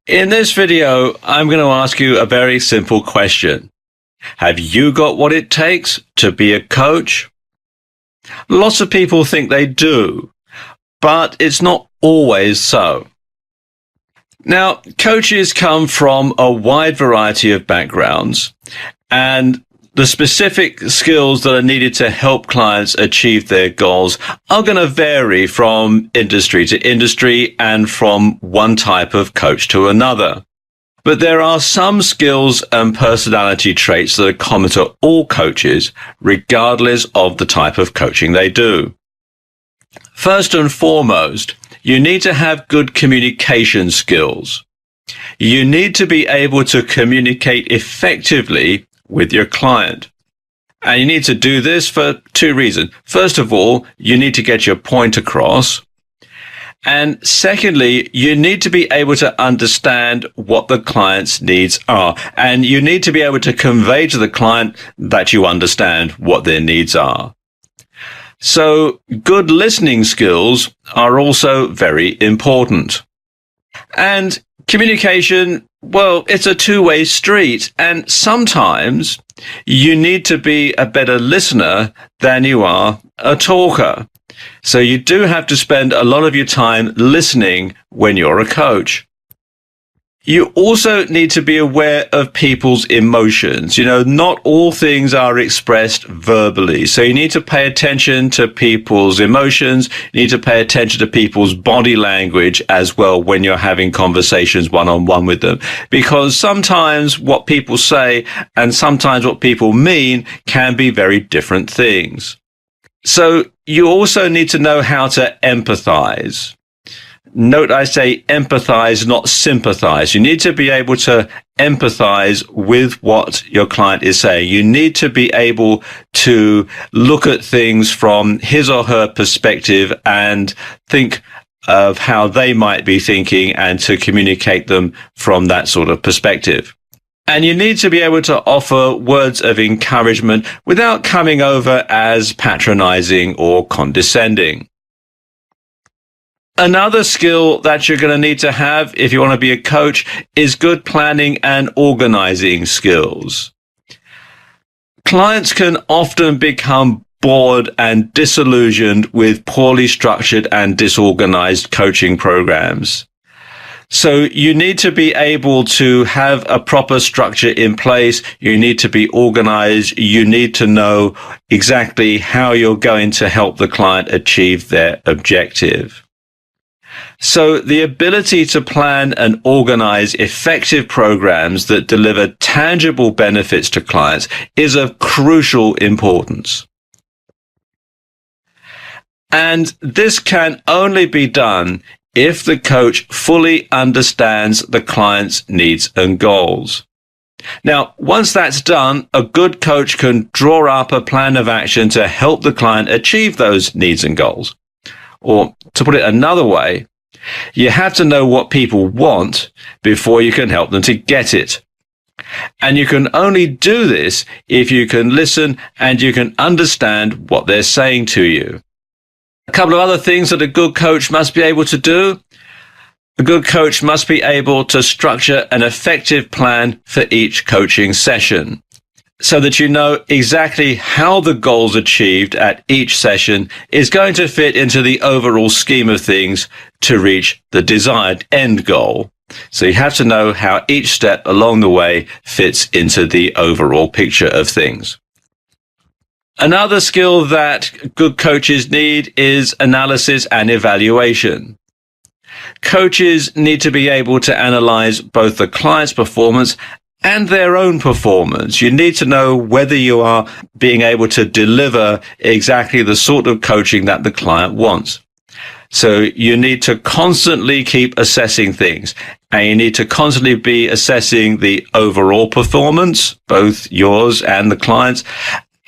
In this video, I'm going to ask you a very simple question. Have you got what it takes to be a coach? Lots of people think they do, but it's not always so. Now, coaches come from a wide variety of backgrounds, and the specific skills that are needed to help clients achieve their goals are going to vary from industry to industry and from one type of coach to another. But there are some skills and personality traits that are common to all coaches, regardless of the type of coaching they do. First and foremost, you need to have good communication skills. You need to be able to communicate effectively with your client. And you need to do this for two reasons. First of all, you need to get your point across. And secondly, you need to be able to understand what the client's needs are. And you need to be able to convey to the client that you understand what their needs are. So good listening skills are also very important. And communication, well, it's a two-way street, and sometimes you need to be a better listener than you are a talker. So you do have to spend a lot of your time listening when you're a coach. You also need to be aware of people's emotions. Not all things are expressed verbally. So you need to pay attention to people's emotions. You need to pay attention to people's body language as well when you're having conversations one-on-one with them. Because sometimes what people say and sometimes what people mean can be very different things. So you also need to know how to empathize. Note I say empathize, not sympathize. You need to be able to empathize with what your client is saying. You need to be able to look at things from his or her perspective and think of how they might be thinking and to communicate them from that sort of perspective. And you need to be able to offer words of encouragement without coming over as patronizing or condescending. Another skill that you're going to need to have if you want to be a coach is good planning and organizing skills. Clients can often become bored and disillusioned with poorly structured and disorganized coaching programs. So you need to be able to have a proper structure in place. You need to be organized. You need to know exactly how you're going to help the client achieve their objective. So the ability to plan and organize effective programs that deliver tangible benefits to clients is of crucial importance. And this can only be done if the coach fully understands the client's needs and goals. Now, once that's done, a good coach can draw up a plan of action to help the client achieve those needs and goals. Or to put it another way, you have to know what people want before you can help them to get it. And you can only do this if you can listen and you can understand what they're saying to you. A couple of other things that a good coach must be able to do. A good coach must be able to structure an effective plan for each coaching session, so that you know exactly how the goals achieved at each session is going to fit into the overall scheme of things to reach the desired end goal. So you have to know how each step along the way fits into the overall picture of things. Another skill that good coaches need is analysis and evaluation. Coaches need to be able to analyze both the client's performance and their own performance. You need to know whether you are being able to deliver exactly the sort of coaching that the client wants. So you need to constantly keep assessing things, and you need to constantly be assessing the overall performance, both yours and the client's,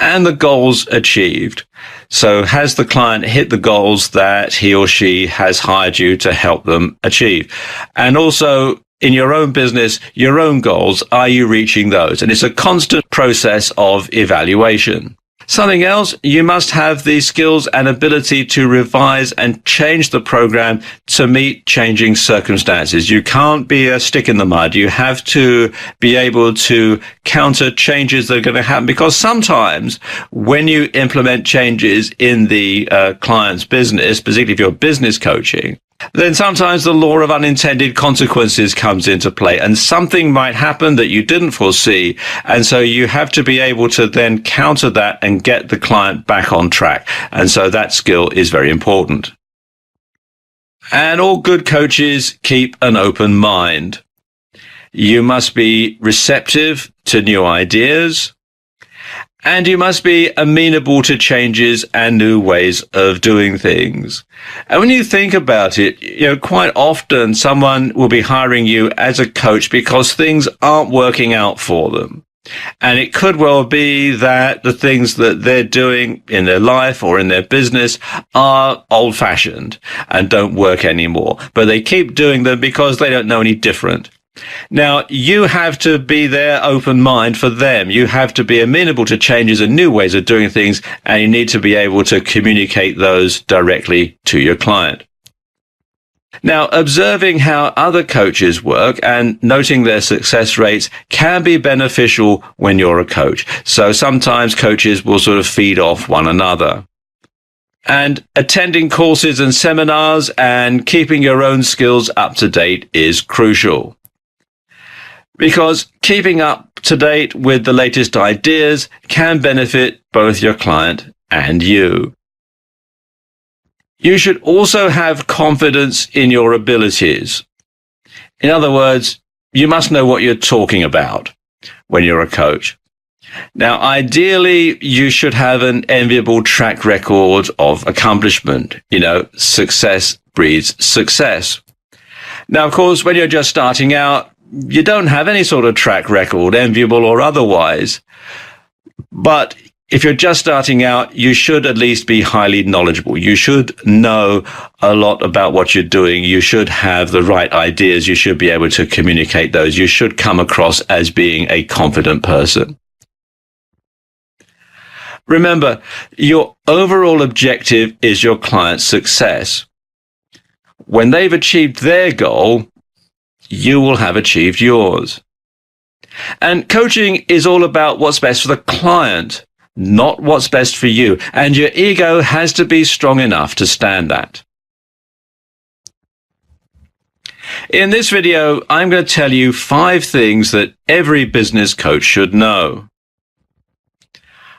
and the goals achieved. So has the client hit the goals that he or she has hired you to help them achieve? And also, in your own business, your own goals, are you reaching those? And it's a constant process of evaluation. Something else, you must have the skills and ability to revise and change the program to meet changing circumstances. You can't be a stick in the mud. You have to be able to counter changes that are going to happen, because sometimes when you implement changes in the client's business, particularly if you're business coaching, then sometimes the law of unintended consequences comes into play, and something might happen that you didn't foresee. And so you have to be able to then counter that and get the client back on track. And so that skill is very important. And all good coaches keep an open mind. You must be receptive to new ideas, and you must be amenable to changes and new ways of doing things. And when you think about it, quite often someone will be hiring you as a coach because things aren't working out for them. And it could well be that the things that they're doing in their life or in their business are old-fashioned and don't work anymore. But they keep doing them because they don't know any different. Now, you have to be their open mind for them. You have to be amenable to changes and new ways of doing things, and you need to be able to communicate those directly to your client. Now, observing how other coaches work and noting their success rates can be beneficial when you're a coach. So sometimes coaches will sort of feed off one another. And attending courses and seminars and keeping your own skills up to date is crucial, because keeping up to date with the latest ideas can benefit both your client and you. You should also have confidence in your abilities. In other words, you must know what you're talking about when you're a coach. Now, ideally, you should have an enviable track record of accomplishment. Success breeds success. Now, of course, when you're just starting out, you don't have any sort of track record, enviable or otherwise. But if you're just starting out, you should at least be highly knowledgeable. You should know a lot about what you're doing. You should have the right ideas. You should be able to communicate those. You should come across as being a confident person. Remember, your overall objective is your client's success. When they've achieved their goal, you will have achieved yours. And coaching is all about what's best for the client, not what's best for you. And your ego has to be strong enough to stand that. In this video, I'm going to tell you 5 things that every business coach should know.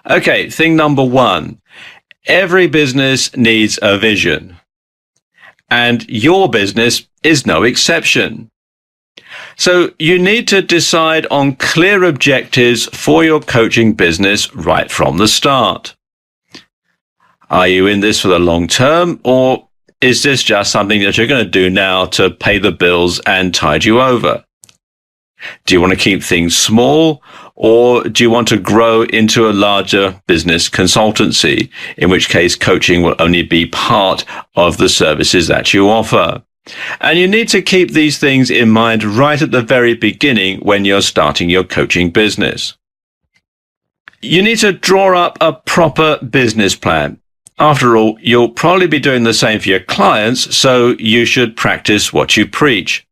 Okay, thing number 1. Every business needs a vision. And your business is no exception. So you need to decide on clear objectives for your coaching business right from the start. Are you in this for the long term, or is this just something that you're going to do now to pay the bills and tide you over? Do you want to keep things small, or do you want to grow into a larger business consultancy, in which case coaching will only be part of the services that you offer? And you need to keep these things in mind right at the very beginning when you're starting your coaching business. You need to draw up a proper business plan. After all, you'll probably be doing the same for your clients, so you should practice what you preach.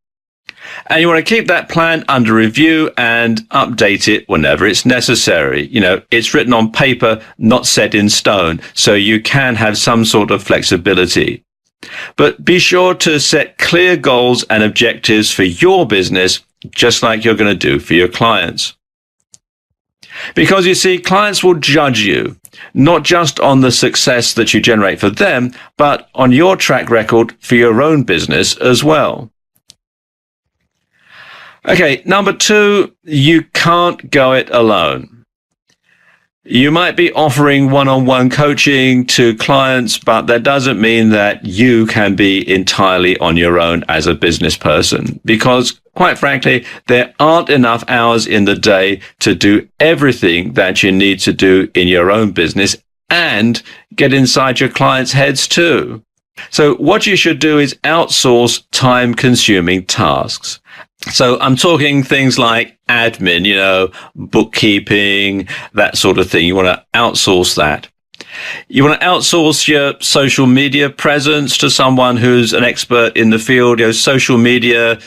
And you want to keep that plan under review and update it whenever it's necessary. It's written on paper, not set in stone, so you can have some sort of flexibility. But be sure to set clear goals and objectives for your business, just like you're going to do for your clients. Because you see, clients will judge you, not just on the success that you generate for them, but on your track record for your own business as well. Okay, number 2, you can't go it alone. You might be offering one-on-one coaching to clients, but that doesn't mean that you can be entirely on your own as a business person, because quite frankly, there aren't enough hours in the day to do everything that you need to do in your own business and get inside your clients' heads too. So what you should do is outsource time-consuming tasks. So I'm talking things like admin, bookkeeping, that sort of thing. You want to outsource that. You want to outsource your social media presence to someone who's an expert in the field. Social media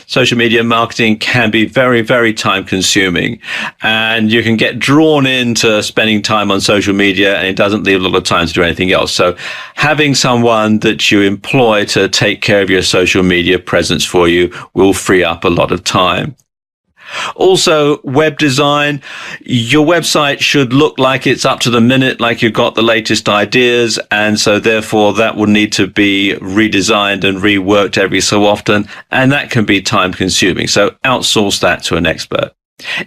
marketing can be very, very time consuming, and you can get drawn into spending time on social media and it doesn't leave a lot of time to do anything else. So having someone that you employ to take care of your social media presence for you will free up a lot of time. Also, web design. Your website should look like it's up to the minute, like you've got the latest ideas, and so therefore that will need to be redesigned and reworked every so often, and that can be time consuming. So outsource that to an expert.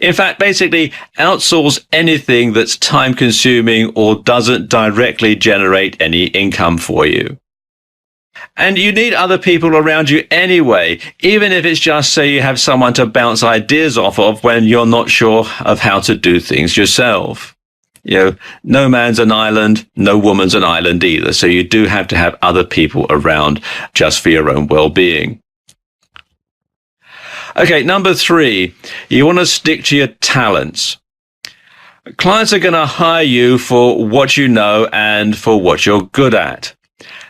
In fact, basically outsource anything that's time consuming or doesn't directly generate any income for you. And you need other people around you anyway, even if it's just, say, you have someone to bounce ideas off of when you're not sure of how to do things yourself. No man's an island, no woman's an island either. So you do have to have other people around just for your own well-being. Okay, number 3, you want to stick to your talents. Clients are going to hire you for what you know and for what you're good at.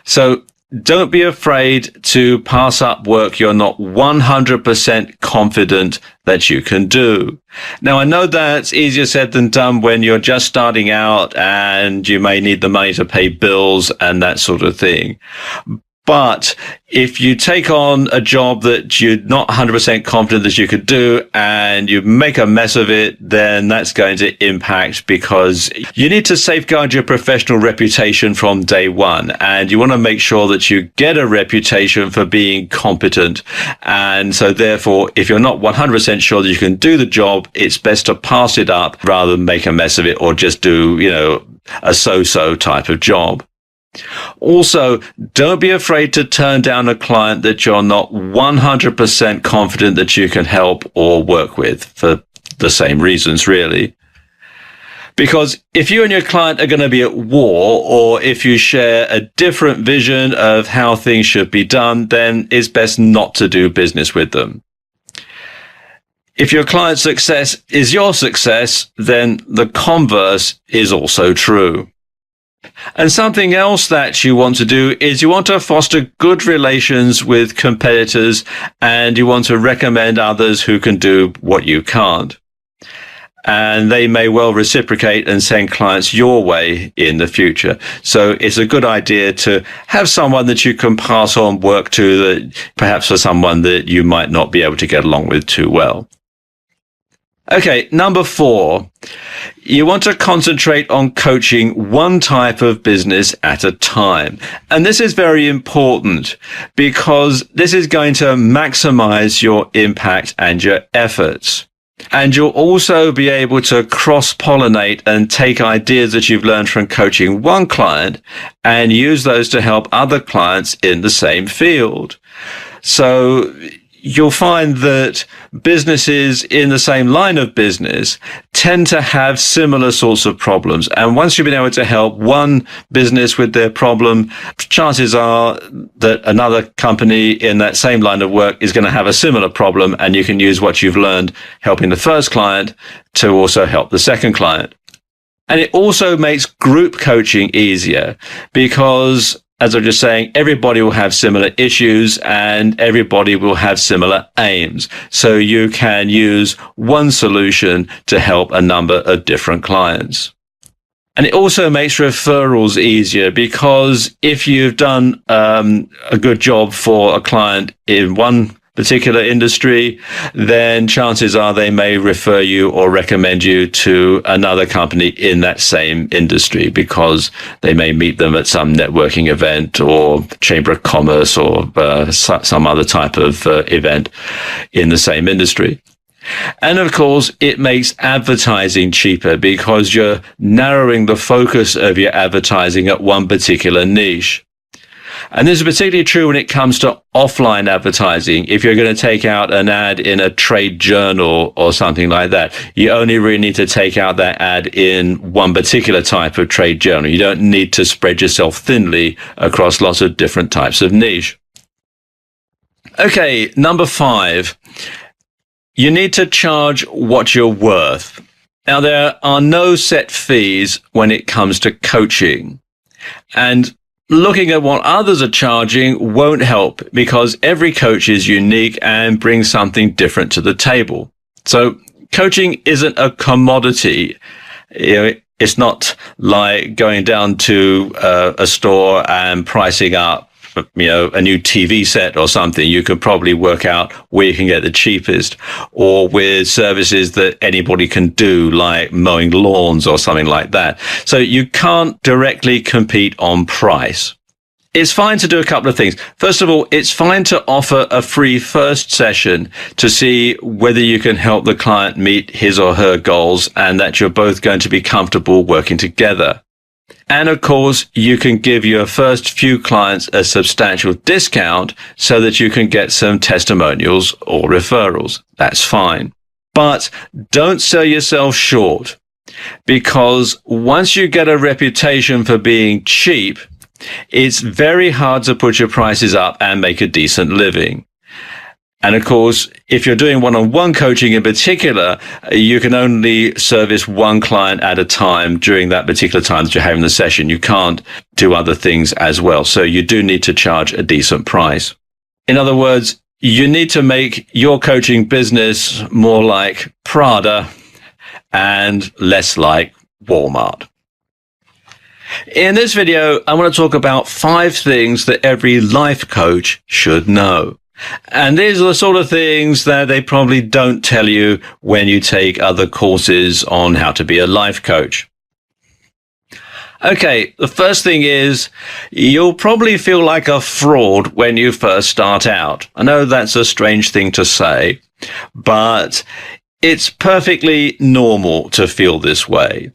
So don't be afraid to pass up work you're not 100% confident that you can do. Now, I know that's easier said than done when you're just starting out and you may need the money to pay bills and that sort of thing. But if you take on a job that you're not 100% confident that you could do and you make a mess of it, then that's going to impact, because you need to safeguard your professional reputation from day one. And you want to make sure that you get a reputation for being competent. And so therefore, if you're not 100% sure that you can do the job, it's best to pass it up rather than make a mess of it or just do, a so-so type of job. Also, don't be afraid to turn down a client that you're not 100% confident that you can help or work with for the same reasons, really. Because if you and your client are going to be at war, or if you share a different vision of how things should be done, then it's best not to do business with them. If your client's success is your success, then the converse is also true. And something else that you want to do is you want to foster good relations with competitors, and you want to recommend others who can do what you can't. And they may well reciprocate and send clients your way in the future. So it's a good idea to have someone that you can pass on work to, that perhaps for someone that you might not be able to get along with too well. Okay, number 4, you want to concentrate on coaching one type of business at a time. And this is very important because this is going to maximize your impact and your efforts. And you'll also be able to cross-pollinate and take ideas that you've learned from coaching one client and use those to help other clients in the same field. So you'll find that businesses in the same line of business tend to have similar sorts of problems. And once you've been able to help one business with their problem, chances are that another company in that same line of work is going to have a similar problem, and you can use what you've learned helping the first client to also help the second client. And it also makes group coaching easier because, as I'm just saying, everybody will have similar issues and everybody will have similar aims. So you can use one solution to help a number of different clients. And it also makes referrals easier because if you've done a good job for a client in one particular industry, then chances are they may refer you or recommend you to another company in that same industry because they may meet them at some networking event or Chamber of Commerce or some other type of event in the same industry. And of course, it makes advertising cheaper because you're narrowing the focus of your advertising at one particular niche. And this is particularly true when it comes to offline advertising. If you're going to take out an ad in a trade journal or something like that, you only really need to take out that ad in one particular type of trade journal. You don't need to spread yourself thinly across lots of different types of niche. Okay, number 5. You need to charge what you're worth. Now, there are no set fees when it comes to coaching. And looking at what others are charging won't help, because every coach is unique and brings something different to the table. So coaching isn't a commodity. It's not like going down to a store and pricing up a new TV set or something. You could probably work out where you can get the cheapest, or with services that anybody can do, like mowing lawns or something like that. So you can't directly compete on price. It's fine to do a couple of things. First of all, it's fine to offer a free first session to see whether you can help the client meet his or her goals and that you're both going to be comfortable working together. And of course, you can give your first few clients a substantial discount so that you can get some testimonials or referrals. That's fine. But don't sell yourself short, because once you get a reputation for being cheap, it's very hard to put your prices up and make a decent living. And of course, if you're doing one-on-one coaching in particular, you can only service one client at a time during that particular time that you're having the session. You can't do other things as well. So you do need to charge a decent price. In other words, you need to make your coaching business more like Prada and less like Walmart. In this video, I want to talk about 5 things that every life coach should know. And these are the sort of things that they probably don't tell you when you take other courses on how to be a life coach. Okay, the first thing is you'll probably feel like a fraud when you first start out. I know that's a strange thing to say, but it's perfectly normal to feel this way.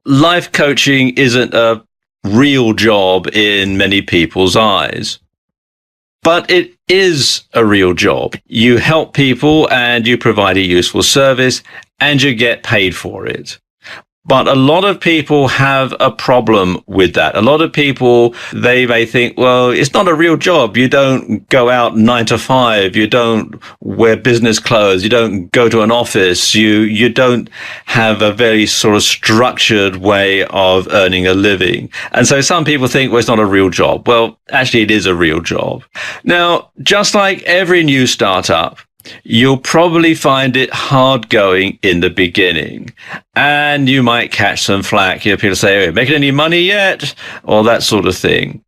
Life coaching isn't a real job in many people's eyes, but it is a real job. You help people and you provide a useful service and you get paid for it. But a lot of people have a problem with that. A lot of people, they may think, well, it's not a real job. You don't go out 9 to 5. You don't wear business clothes. You don't go to an office. You don't have a very sort of structured way of earning a living. And so some people think, well, it's not a real job. Well, actually, it is a real job. Now, just like every new startup, you'll probably find it hard going in the beginning, and you might catch some flack. People say, "Are you making any money yet?" or that sort of thing.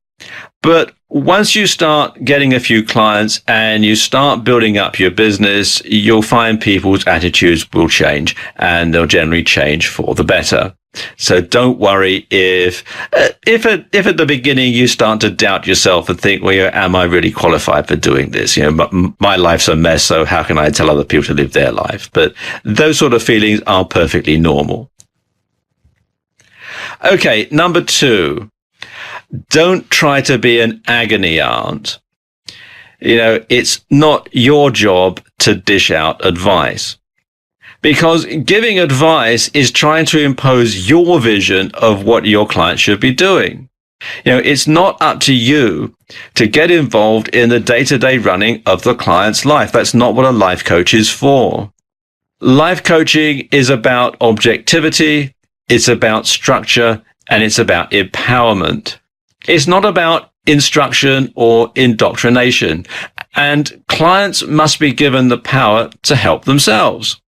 But once you start getting a few clients and you start building up your business, you'll find people's attitudes will change, and they'll generally change for the better. So don't worry if at the beginning you start to doubt yourself and think, well, am I really qualified for doing this? My life's a mess, so how can I tell other people to live their life? But those sort of feelings are perfectly normal. Okay, number 2, don't try to be an agony aunt. It's not your job to dish out advice. Because giving advice is trying to impose your vision of what your client should be doing. It's not up to you to get involved in the day-to-day running of the client's life. That's not what a life coach is for. Life coaching is about objectivity, it's about structure, and it's about empowerment. It's not about instruction or indoctrination, and clients must be given the power to help themselves.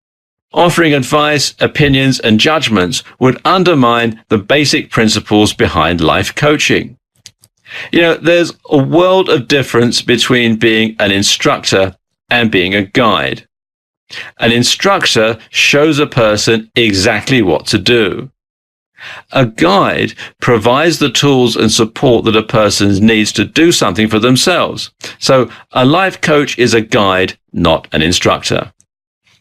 Offering advice, opinions, and judgments would undermine the basic principles behind life coaching. There's a world of difference between being an instructor and being a guide. An instructor shows a person exactly what to do. A guide provides the tools and support that a person needs to do something for themselves. So a life coach is a guide, not an instructor.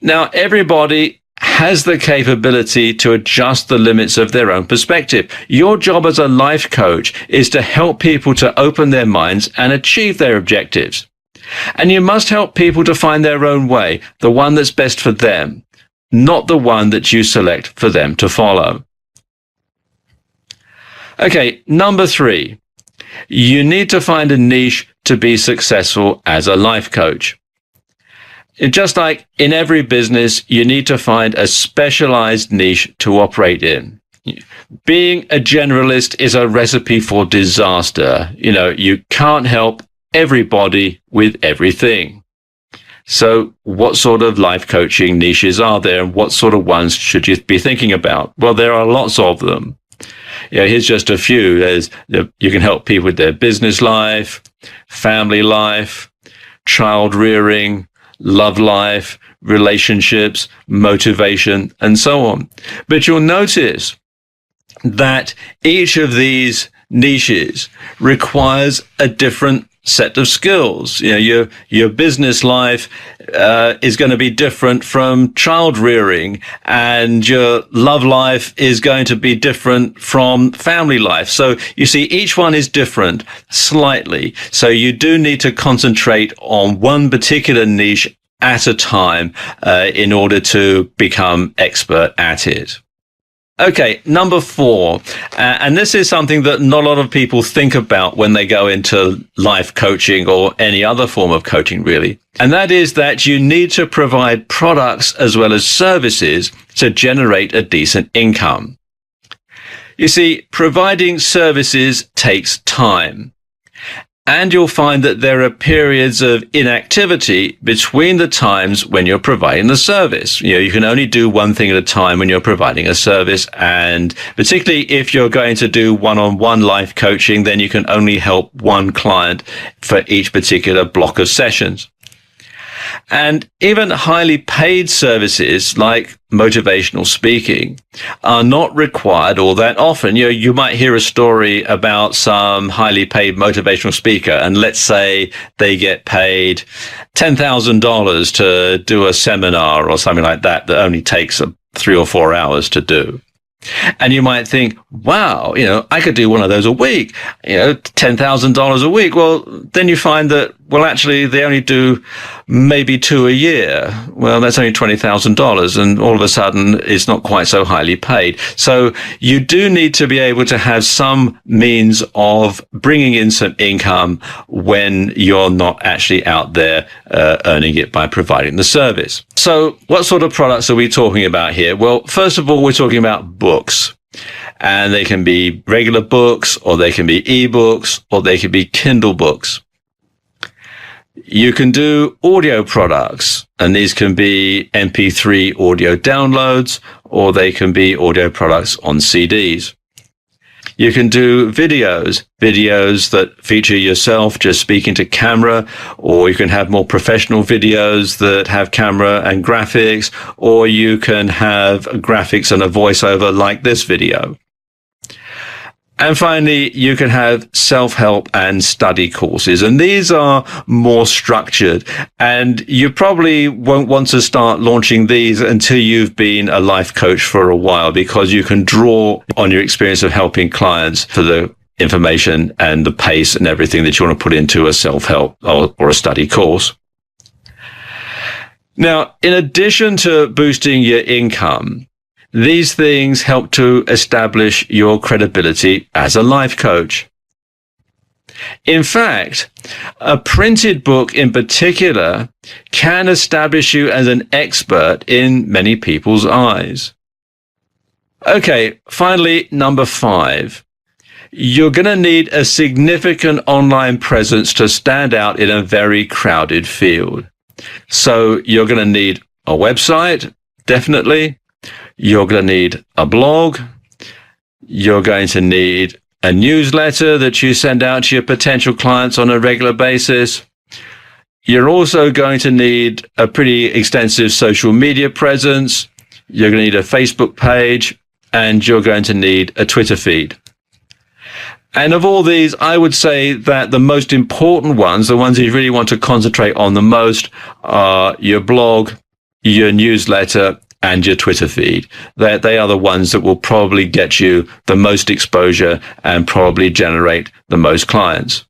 Now, everybody has the capability to adjust the limits of their own perspective. Your job as a life coach is to help people to open their minds and achieve their objectives. And you must help people to find their own way, the one that's best for them, not the one that you select for them to follow. Okay, number 3, you need to find a niche to be successful as a life coach. Just like in every business, you need to find a specialized niche to operate in. Being a generalist is a recipe for disaster. You can't help everybody with everything. So what sort of life coaching niches are there, and what sort of ones should you be thinking about? Well, there are lots of them. Here's just a few. You can help people with their business life, family life, child rearing, love life, relationships, motivation, and so on. But you'll notice that each of these niches requires a different set of skills. Your business life is going to be different from child rearing, and your love life is going to be different from family life. So you see, each one is different slightly. So you do need to concentrate on one particular niche at a time in order to become expert at it. Okay, number 4, and this is something that not a lot of people think about when they go into life coaching or any other form of coaching, really. And that is that you need to provide products as well as services to generate a decent income. You see, providing services takes time. And you'll find that there are periods of inactivity between the times when you're providing the service. You can only do one thing at a time when you're providing a service. And particularly if you're going to do one-on-one life coaching, then you can only help one client for each particular block of sessions. And even highly paid services like motivational speaking are not required all that often. You might hear a story about some highly paid motivational speaker, and let's say they get paid $10,000 to do a seminar or something like that only takes 3 or 4 hours to do. And you might think, wow, I could do one of those a week, $10,000 a week. Well, then you find that, actually they only do maybe 2 a year. Well, that's only $20,000, and all of a sudden it's not quite so highly paid. So you do need to be able to have some means of bringing in some income when you're not actually out there earning it by providing the service. So what sort of products are we talking about here? Well, first of all, we're talking about books. And they can be regular books, or they can be ebooks, or they can be Kindle books. You can do audio products, and these can be MP3 audio downloads, or they can be audio products on CDs. You can do videos that feature yourself just speaking to camera, or you can have more professional videos that have camera and graphics, or you can have graphics and a voiceover like this video. And finally, you can have self-help and study courses, and these are more structured, and you probably won't want to start launching these until you've been a life coach for a while, because you can draw on your experience of helping clients for the information and the pace and everything that you want to put into a self-help or a study course. Now, in addition to boosting your income, these things help to establish your credibility as a life coach. In fact, a printed book in particular can establish you as an expert in many people's eyes. Okay, finally, number 5. You're going to need a significant online presence to stand out in a very crowded field. So you're going to need a website, definitely. You're going to need a blog. You're going to need a newsletter that you send out to your potential clients on a regular basis. You're also going to need a pretty extensive social media presence. You're going to need a Facebook page, and you're going to need a Twitter feed. And of all these, I would say that the most important ones, the ones you really want to concentrate on the most, are your blog, your newsletter, and your Twitter feed. They are the ones that will probably get you the most exposure and probably generate the most clients.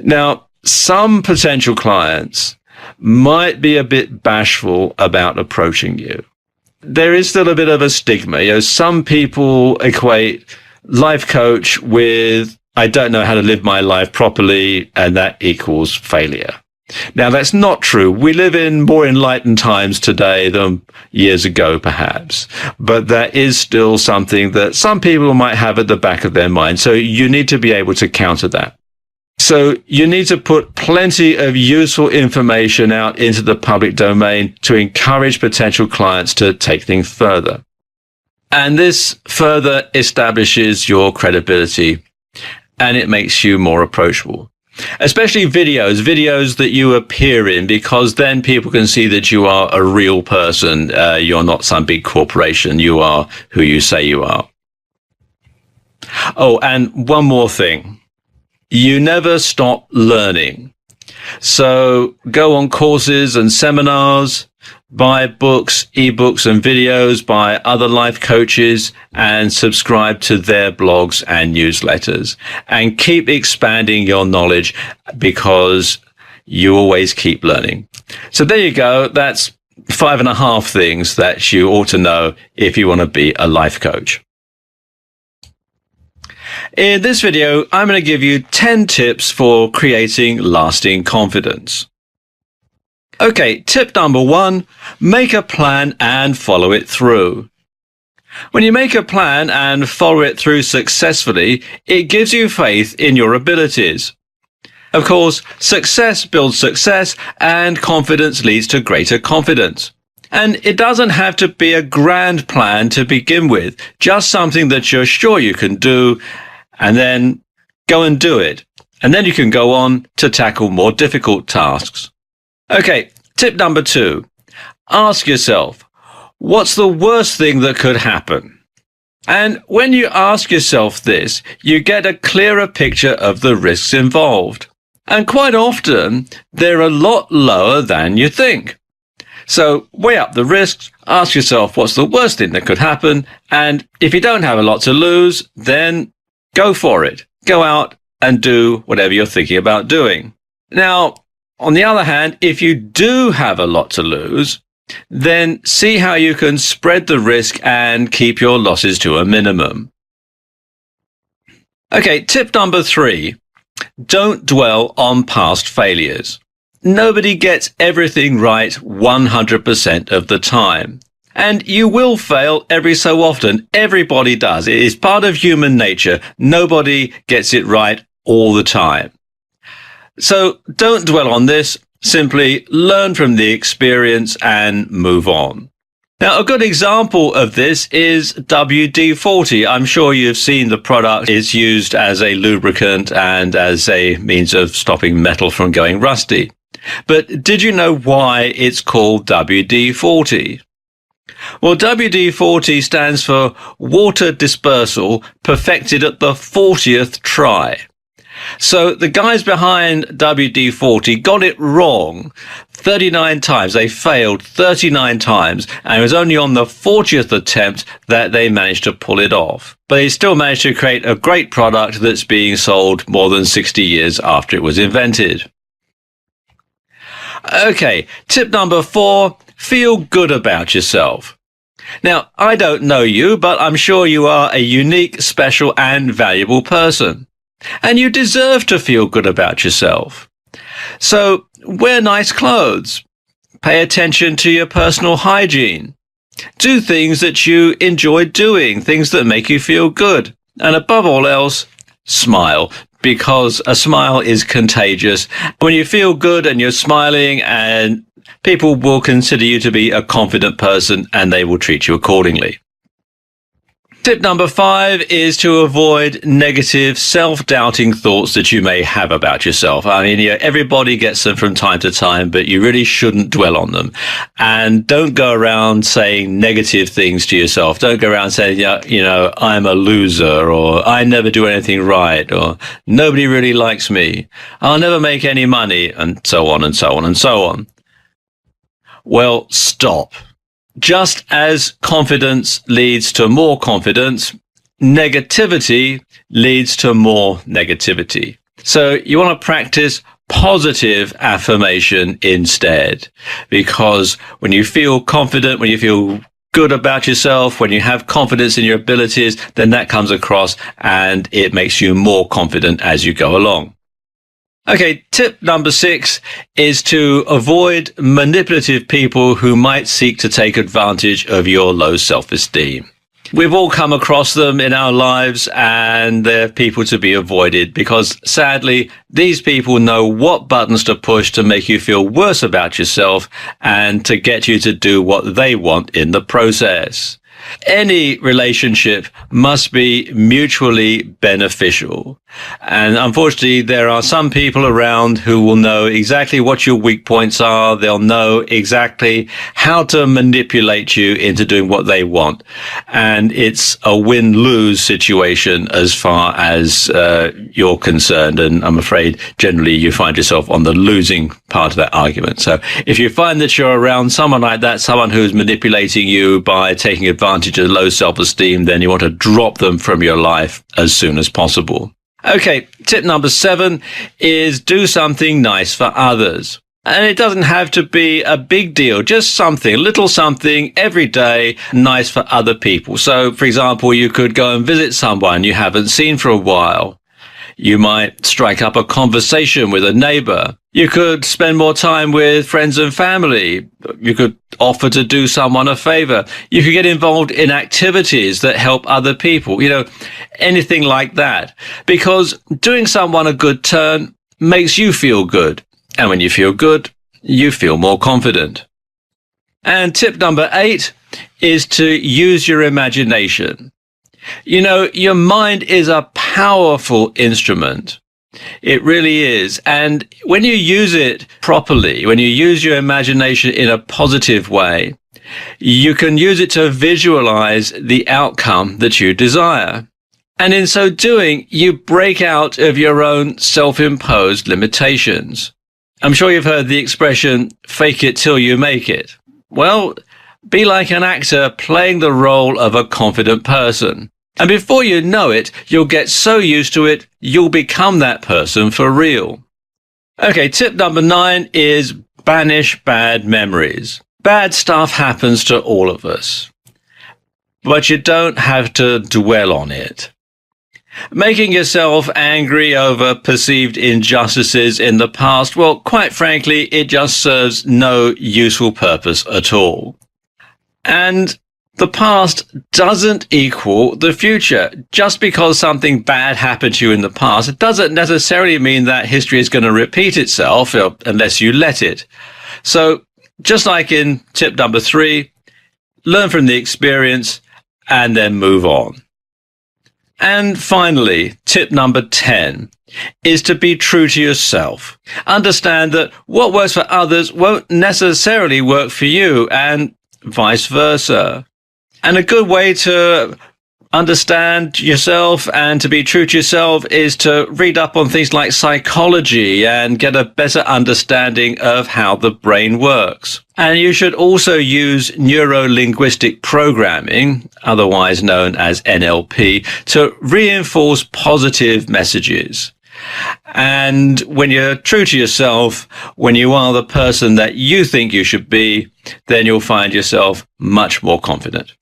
Now, some potential clients might be a bit bashful about approaching you. There is still a bit of a stigma. Some people equate life coach with, I don't know how to live my life properly, and that equals failure. Now, that's not true. We live in more enlightened times today than years ago, perhaps. But that is still something that some people might have at the back of their mind. So you need to be able to counter that. So you need to put plenty of useful information out into the public domain to encourage potential clients to take things further. And this further establishes your credibility, and it makes you more approachable. Especially videos that you appear in, because then people can see that you are a real person. You're not some big corporation. You are who you say you are. Oh, and one more thing. You never stop learning. So go on courses and seminars, buy books, ebooks and videos by other life coaches, and subscribe to their blogs and newsletters. And keep expanding your knowledge, because you always keep learning. So there you go. That's 5.5 things that you ought to know if you want to be a life coach. In this video, I'm going to give you 10 tips for creating lasting confidence. Okay, tip number 1, make a plan and follow it through. When you make a plan and follow it through successfully, it gives you faith in your abilities. Of course, success builds success, and confidence leads to greater confidence. And it doesn't have to be a grand plan to begin with, just something that you're sure you can do, and then go and do it. And then you can go on to tackle more difficult tasks. Okay, tip number 2. Ask yourself, what's the worst thing that could happen? And when you ask yourself this, you get a clearer picture of the risks involved. And quite often, they're a lot lower than you think. So weigh up the risks, ask yourself what's the worst thing that could happen, and if you don't have a lot to lose, then go for it. Go out and do whatever you're thinking about doing. Now, on the other hand, if you do have a lot to lose, then see how you can spread the risk and keep your losses to a minimum. Okay, tip number 3. Don't dwell on past failures. Nobody gets everything right 100% of the time. And you will fail every so often. Everybody does. It is part of human nature. Nobody gets it right all the time. So don't dwell on this. Simply learn from the experience and move on. Now, a good example of this is WD-40. I'm sure you've seen the product. It's used as a lubricant and as a means of stopping metal from going rusty. But did you know why it's called WD-40? Well, WD-40 stands for water dispersal perfected at the 40th try. So the guys behind WD-40 got it wrong 39 times. They failed 39 times, and it was only on the 40th attempt that they managed to pull it off. But they still managed to create a great product that's being sold more than 60 years after it was invented. Okay, tip number 4, feel good about yourself. Now, I don't know you, but I'm sure you are a unique, special, and valuable person. And you deserve to feel good about yourself. So, wear nice clothes. Pay attention to your personal hygiene. Do things that you enjoy doing, things that make you feel good. And above all else, smile, because a smile is contagious. When you feel good and you're smiling, and people will consider you to be a confident person, and they will treat you accordingly. Tip number 5 is to avoid negative, self-doubting thoughts that you may have about yourself. I mean, everybody gets them from time to time, but you really shouldn't dwell on them. And don't go around saying negative things to yourself. Don't go around saying, I'm a loser, or I never do anything right, or nobody really likes me. I'll never make any money, and so on and so on and so on. Well, stop. Just as confidence leads to more confidence, negativity leads to more negativity. So you want to practice positive affirmation instead, because when you feel confident, when you feel good about yourself, when you have confidence in your abilities, then that comes across and it makes you more confident as you go along. Okay, tip number 6 is to avoid manipulative people who might seek to take advantage of your low self-esteem. We've all come across them in our lives, and they're people to be avoided because, sadly, these people know what buttons to push to make you feel worse about yourself and to get you to do what they want in the process. Any relationship must be mutually beneficial. And unfortunately, there are some people around who will know exactly what your weak points are. They'll know exactly how to manipulate you into doing what they want. And it's a win-lose situation as far as you're concerned. And I'm afraid generally you find yourself on the losing part of that argument. So if you find that you're around someone like that, someone who's manipulating you by taking advantage of low self-esteem, then you want to drop them from your life as soon as possible. Okay, tip number 7 is do something nice for others. And it doesn't have to be a big deal, just something, a little something every day nice for other people. So, for example, you could go and visit someone you haven't seen for a while. You might strike up a conversation with a neighbor. You could spend more time with friends and family. You could offer to do someone a favor. You could get involved in activities that help other people, anything like that. Because doing someone a good turn makes you feel good. And when you feel good, you feel more confident. And tip number 8 is to use your imagination. Your mind is a powerful instrument. It really is. And when you use it properly, when you use your imagination in a positive way, you can use it to visualize the outcome that you desire. And in so doing, you break out of your own self-imposed limitations. I'm sure you've heard the expression, fake it till you make it. Well, be like an actor playing the role of a confident person. And before you know it, you'll get so used to it, you'll become that person for real. Okay, tip number 9 is banish bad memories. Bad stuff happens to all of us, but you don't have to dwell on it. Making yourself angry over perceived injustices in the past, well, quite frankly, it just serves no useful purpose at all. And the past doesn't equal the future. Just because something bad happened to you in the past, it doesn't necessarily mean that history is going to repeat itself unless you let it. So just like in tip number 3, learn from the experience and then move on. And finally, tip number 10 is to be true to yourself. Understand that what works for others won't necessarily work for you, and vice versa. And a good way to understand yourself and to be true to yourself is to read up on things like psychology and get a better understanding of how the brain works. And you should also use neuro-linguistic programming, otherwise known as NLP, to reinforce positive messages. And when you're true to yourself, when you are the person that you think you should be, then you'll find yourself much more confident.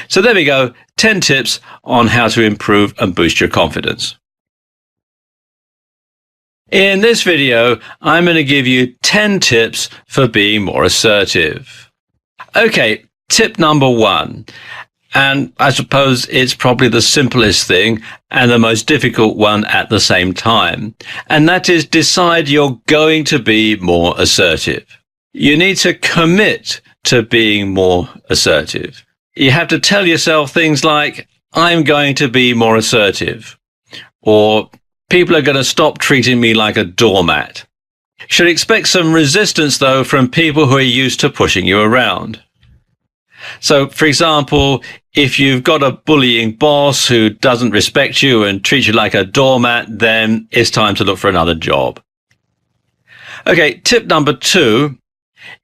So there we go, 10 tips on how to improve and boost your confidence. In this video, I'm going to give you 10 tips for being more assertive. Okay, tip number 1. And I suppose it's probably the simplest thing and the most difficult one at the same time. And that is decide you're going to be more assertive. You need to commit to being more assertive. You have to tell yourself things like, I'm going to be more assertive, or people are going to stop treating me like a doormat. You should expect some resistance, though, from people who are used to pushing you around. So, for example, if you've got a bullying boss who doesn't respect you and treats you like a doormat, then it's time to look for another job. Okay, tip number 2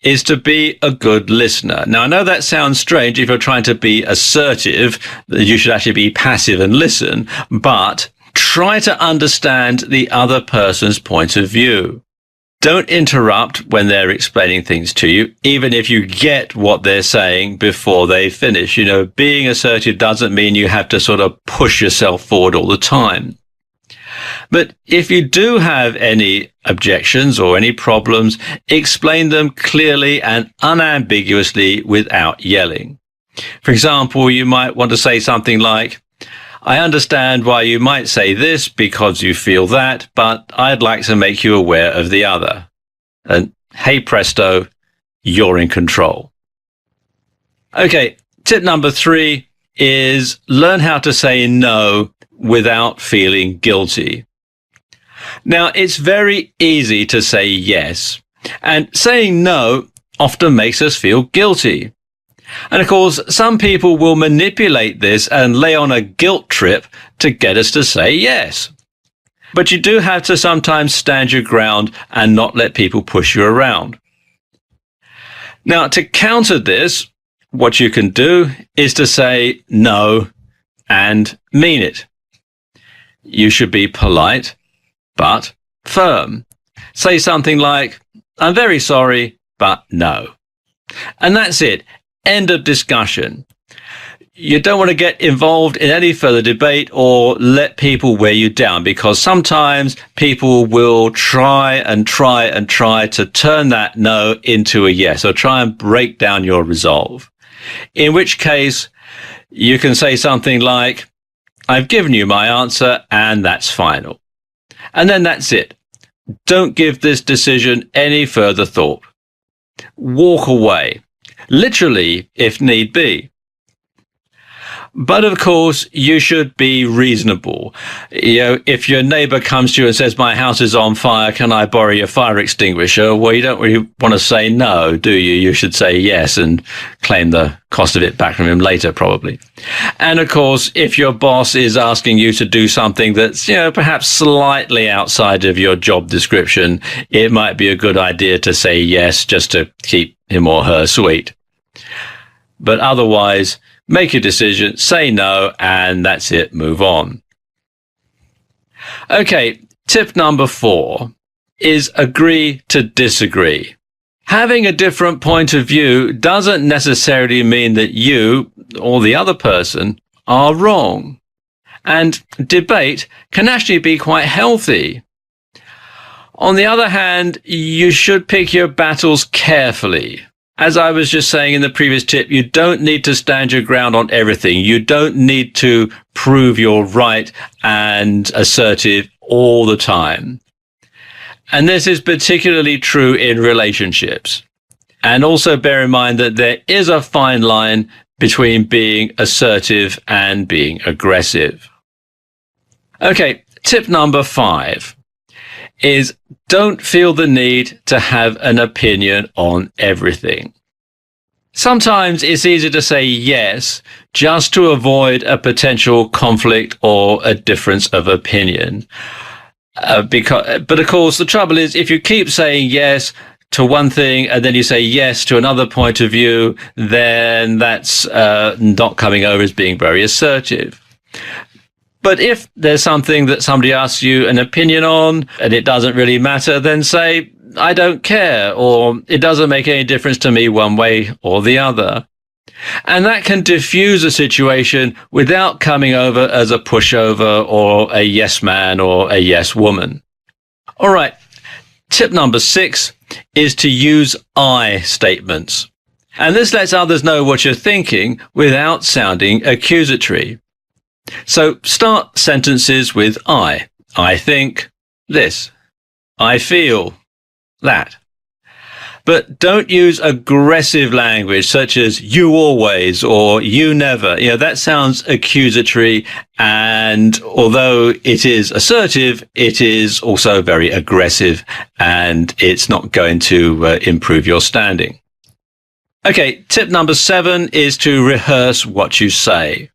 is to be a good listener. Now, I know that sounds strange if you're trying to be assertive, that you should actually be passive and listen, but try to understand the other person's point of view. Don't interrupt when they're explaining things to you, even if you get what they're saying before they finish. Being assertive doesn't mean you have to sort of push yourself forward all the time. But if you do have any objections or any problems, explain them clearly and unambiguously without yelling. For example, you might want to say something like, I understand why you might say this because you feel that, but I'd like to make you aware of the other. And hey presto, you're in control. Okay, tip number 3 is learn how to say no without feeling guilty. Now, it's very easy to say yes, and saying no often makes us feel guilty. And of course, some people will manipulate this and lay on a guilt trip to get us to say yes. But you do have to sometimes stand your ground and not let people push you around. Now, to counter this, what you can do is to say no and mean it. You should be polite, but firm. Say something like, I'm very sorry, but no. And that's it. End of discussion. You don't want to get involved in any further debate or let people wear you down, because sometimes people will try to turn that no into a yes, or try and break down your resolve. In which case, you can say something like, I've given you my answer and that's final. And then that's it. Don't give this decision any further thought. Walk away. Literally, if need be. But of course, you should be reasonable. If your neighbor comes to you and says, my house is on fire, can I borrow your fire extinguisher? Well, you don't really want to say no, do you? You should say yes and claim the cost of it back from him later, probably. And of course, if your boss is asking you to do something that's, perhaps slightly outside of your job description, it might be a good idea to say yes just to keep him or her sweet. But otherwise, make a decision, say no, and that's it, move on. Okay, tip number 4 is agree to disagree. Having a different point of view doesn't necessarily mean that you or the other person are wrong. And debate can actually be quite healthy. On the other hand, you should pick your battles carefully. As I was just saying in the previous tip, you don't need to stand your ground on everything. You don't need to prove you're right and assertive all the time. And this is particularly true in relationships. And also bear in mind that there is a fine line between being assertive and being aggressive. Okay, tip number 5 is don't feel the need to have an opinion on everything. Sometimes it's easy to say yes just to avoid a potential conflict or a difference of opinion. But of course, the trouble is if you keep saying yes to one thing and then you say yes to another point of view, then that's not coming over as being very assertive. But if there's something that somebody asks you an opinion on and it doesn't really matter, then say, I don't care, or it doesn't make any difference to me one way or the other. And that can diffuse a situation without coming over as a pushover or a yes man or a yes woman. All right. Tip number 6 is to use I statements. And this lets others know what you're thinking without sounding accusatory. So start sentences with I. I think this. I feel that. But don't use aggressive language such as you always or you never. That sounds accusatory, and although it is assertive, it is also very aggressive, and it's not going to improve your standing. Okay, tip number 7 is to rehearse what you say.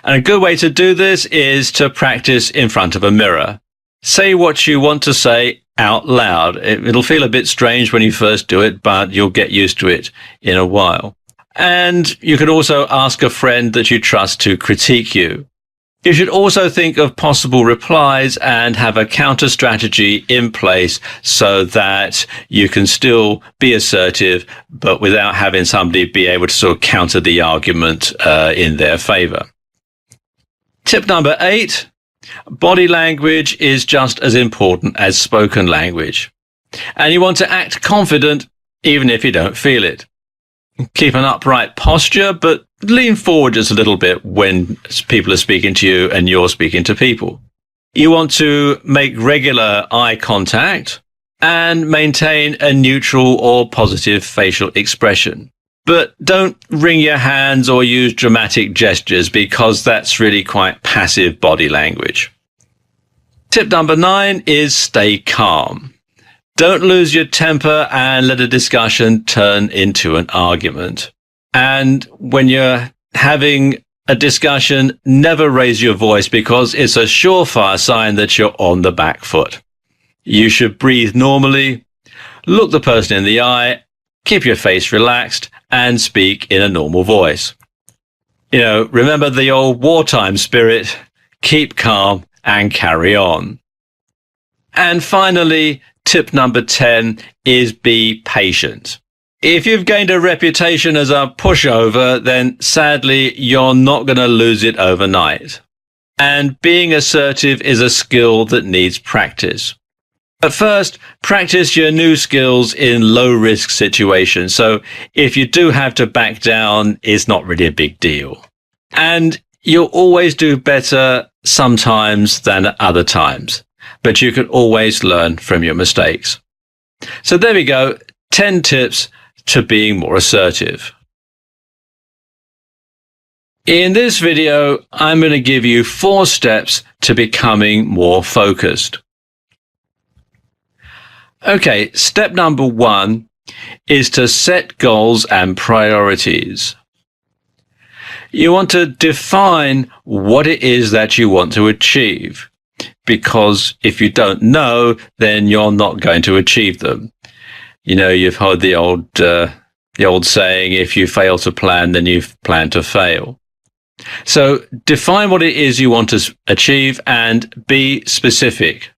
And a good way to do this is to practice in front of a mirror. Say what you want to say out loud. It'll feel a bit strange when you first do it, but you'll get used to it in a while. And you can also ask a friend that you trust to critique you. You should also think of possible replies and have a counter strategy in place so that you can still be assertive, but without having somebody be able to sort of counter the argument in their favor. Tip number 8 Body language is just as important as spoken language. And you want to act confident even if you don't feel it. Keep an upright posture, but lean forward just a little bit when people are speaking to you and you're speaking to people. You want to make regular eye contact and maintain a neutral or positive facial expression. But don't wring your hands or use dramatic gestures because that's really quite passive body language. Tip number 9 is stay calm. Don't lose your temper and let a discussion turn into an argument. And when you're having a discussion, never raise your voice because it's a surefire sign that you're on the back foot. You should breathe normally, look the person in the eye, keep your face relaxed, and speak in a normal voice. Remember the old wartime spirit, keep calm and carry on. And finally, tip number 10 is be patient. If you've gained a reputation as a pushover, then sadly, you're not going to lose it overnight. And being assertive is a skill that needs practice. But first, practice your new skills in low-risk situations. So if you do have to back down, it's not really a big deal. And you'll always do better sometimes than at other times. But you can always learn from your mistakes. So there we go, 10 tips to being more assertive. In this video, I'm going to give you 4 steps to becoming more focused. Okay, step number 1 is to set goals and priorities. You want to define what it is that you want to achieve, because if you don't know, then you're not going to achieve them. You've heard the old saying, if you fail to plan, then you've planned to fail. So define what it is you want to achieve and be specific.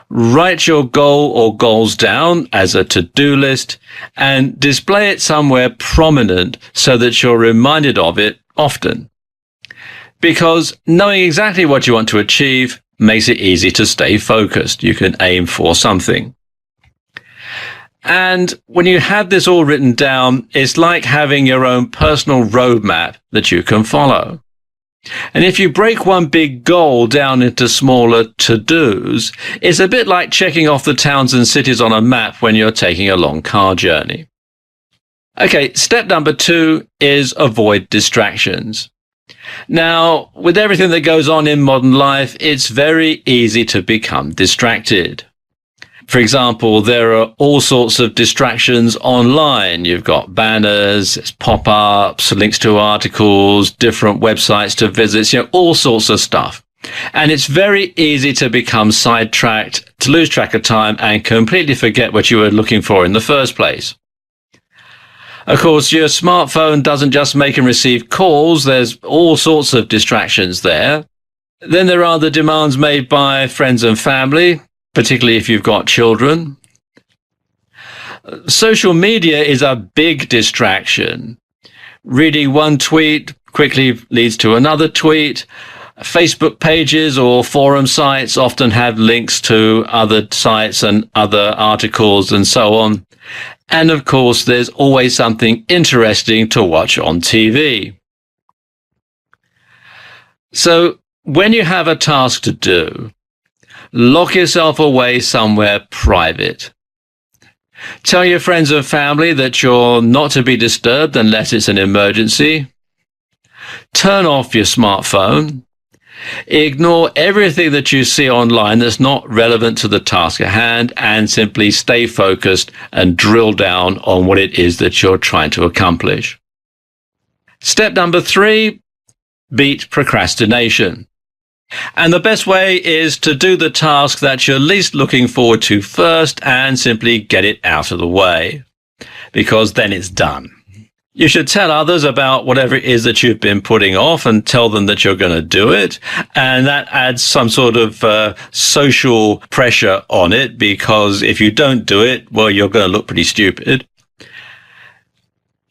Write your goal or goals down as a to-do list and display it somewhere prominent so that you're reminded of it often. Because knowing exactly what you want to achieve makes it easy to stay focused. You can aim for something. And when you have this all written down, it's like having your own personal roadmap that you can follow. And if you break one big goal down into smaller to-dos, it's a bit like checking off the towns and cities on a map when you're taking a long car journey. Okay, step number 2 is avoid distractions. Now, with everything that goes on in modern life, it's very easy to become distracted. For example, there are all sorts of distractions online. You've got banners, pop-ups, links to articles, different websites to visit, all sorts of stuff. And it's very easy to become sidetracked, to lose track of time and completely forget what you were looking for in the first place. Of course, your smartphone doesn't just make and receive calls. There's all sorts of distractions there. Then there are the demands made by friends and family, particularly if you've got children. Social media is a big distraction. Reading one tweet quickly leads to another tweet. Facebook pages or forum sites often have links to other sites and other articles and so on. And of course, there's always something interesting to watch on TV. So when you have a task to do, lock yourself away somewhere private. Tell your friends and family that you're not to be disturbed unless it's an emergency. Turn off your smartphone. Ignore everything that you see online that's not relevant to the task at hand and simply stay focused and drill down on what it is that you're trying to accomplish. Step number 3, beat procrastination. And the best way is to do the task that you're least looking forward to first and simply get it out of the way, because then it's done. You should tell others about whatever it is that you've been putting off and tell them that you're going to do it. And that adds some sort of social pressure on it, because if you don't do it, well, you're going to look pretty stupid.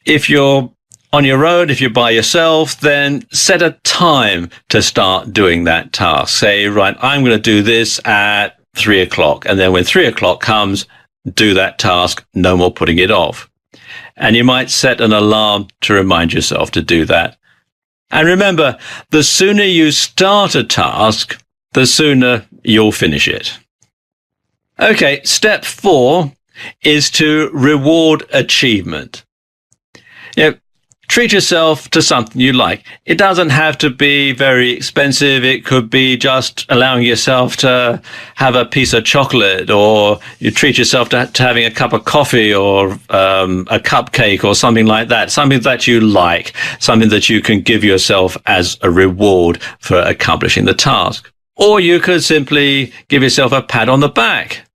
If you're on your own, if you're by yourself, then set a time to start doing that task. Say, right, I'm going to do this at 3:00. And then when 3:00 comes, do that task, no more putting it off. And you might set an alarm to remind yourself to do that. And remember, the sooner you start a task, the sooner you'll finish it. Okay, step 4 is to reward achievement. Treat yourself to something you like. It doesn't have to be very expensive. It could be just allowing yourself to have a piece of chocolate, or you treat yourself to having a cup of coffee or a cupcake or something like that. Something that you like, something that you can give yourself as a reward for accomplishing the task. Or you could simply give yourself a pat on the back.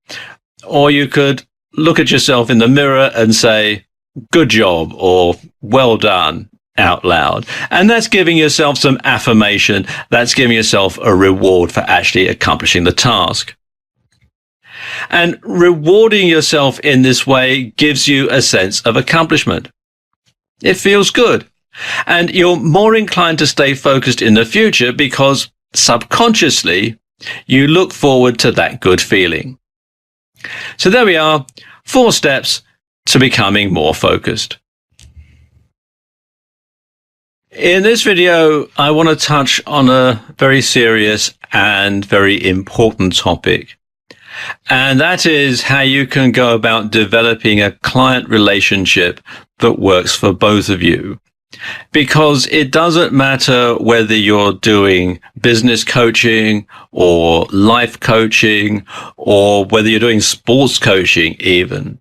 Or you could look at yourself in the mirror and say, good job, or well done, out loud. And that's giving yourself some affirmation. That's giving yourself a reward for actually accomplishing the task. And rewarding yourself in this way gives you a sense of accomplishment. It feels good. And you're more inclined to stay focused in the future because subconsciously you look forward to that good feeling. So there we are, 4 steps to becoming more focused. In this video, I want to touch on a very serious and very important topic. And that is how you can go about developing a client relationship that works for both of you. Because it doesn't matter whether you're doing business coaching or life coaching, or whether you're doing sports coaching even.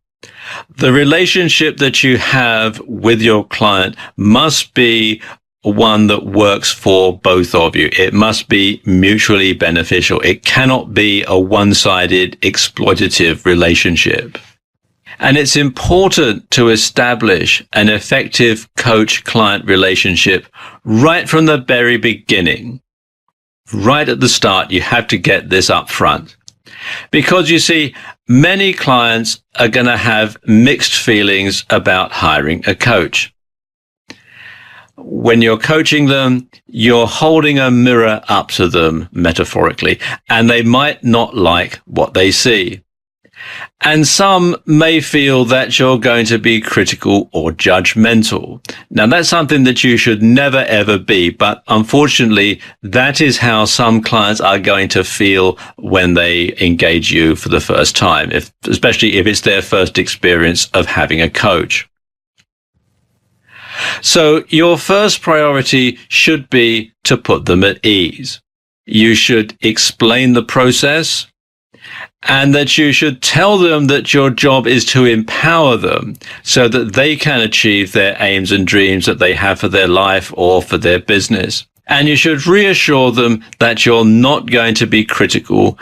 The relationship that you have with your client must be one that works for both of you. It must be mutually beneficial. It cannot be a one-sided exploitative relationship. And it's important to establish an effective coach-client relationship right from the very beginning. Right at the start, you have to get this up front. Because you see, many clients are going to have mixed feelings about hiring a coach. When you're coaching them, you're holding a mirror up to them, metaphorically, and they might not like what they see. And some may feel that you're going to be critical or judgmental. Now, that's something that you should never, ever be. But unfortunately, that is how some clients are going to feel when they engage you for the first time, especially if it's their first experience of having a coach. So your first priority should be to put them at ease. You should explain the process, and that you should tell them that your job is to empower them so that they can achieve their aims and dreams that they have for their life or for their business. And you should reassure them that you're not going to be critical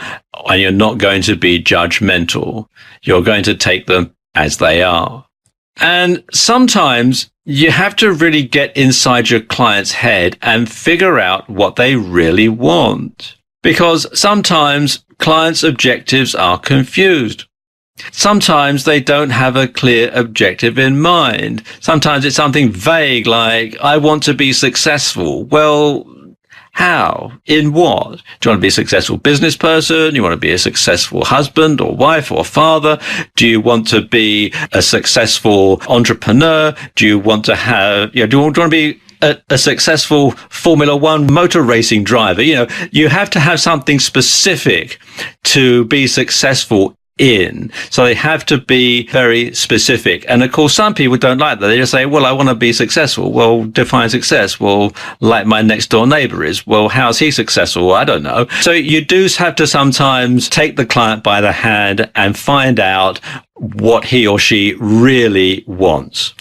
and you're not going to be judgmental. You're going to take them as they are. And sometimes you have to really get inside your client's head and figure out what they really want. Because sometimes clients' objectives are confused. Sometimes they don't have a clear objective in mind. Sometimes it's something vague like, I want to be successful. Well, how? In what? Do you want to be a successful business person? Do you want to be a successful husband or wife or father? Do you want to be a successful entrepreneur? Do you want to have, do you want to be a successful Formula One motor racing driver? You have to have something specific to be successful in. So they have to be very specific. And of course, some people don't like that. They just say, well, I want to be successful. Well, define success. Well, like my next door neighbor is. Well, how's he successful? I don't know. So you do have to sometimes take the client by the hand and find out what he or she really wants.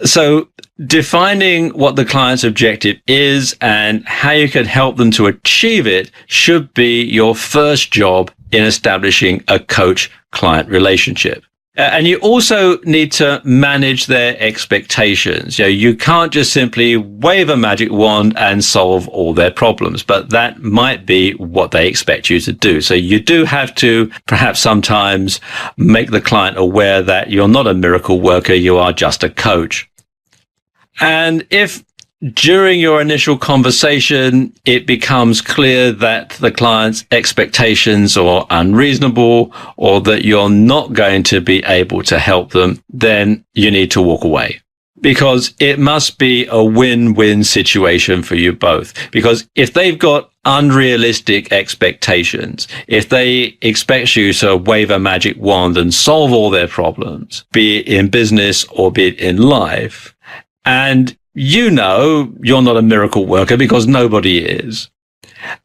So defining what the client's objective is and how you can help them to achieve it should be your first job in establishing a coach-client relationship. And you also need to manage their expectations. You can't just simply wave a magic wand and solve all their problems, but that might be what they expect you to do. So you do have to perhaps sometimes make the client aware that you're not a miracle worker, you are just a coach. And if during your initial conversation, it becomes clear that the client's expectations are unreasonable or that you're not going to be able to help them, then you need to walk away. Because it must be a win-win situation for you both. Because if they've got unrealistic expectations, if they expect you to wave a magic wand and solve all their problems, be it in business or be it in life, and you know you're not a miracle worker because nobody is,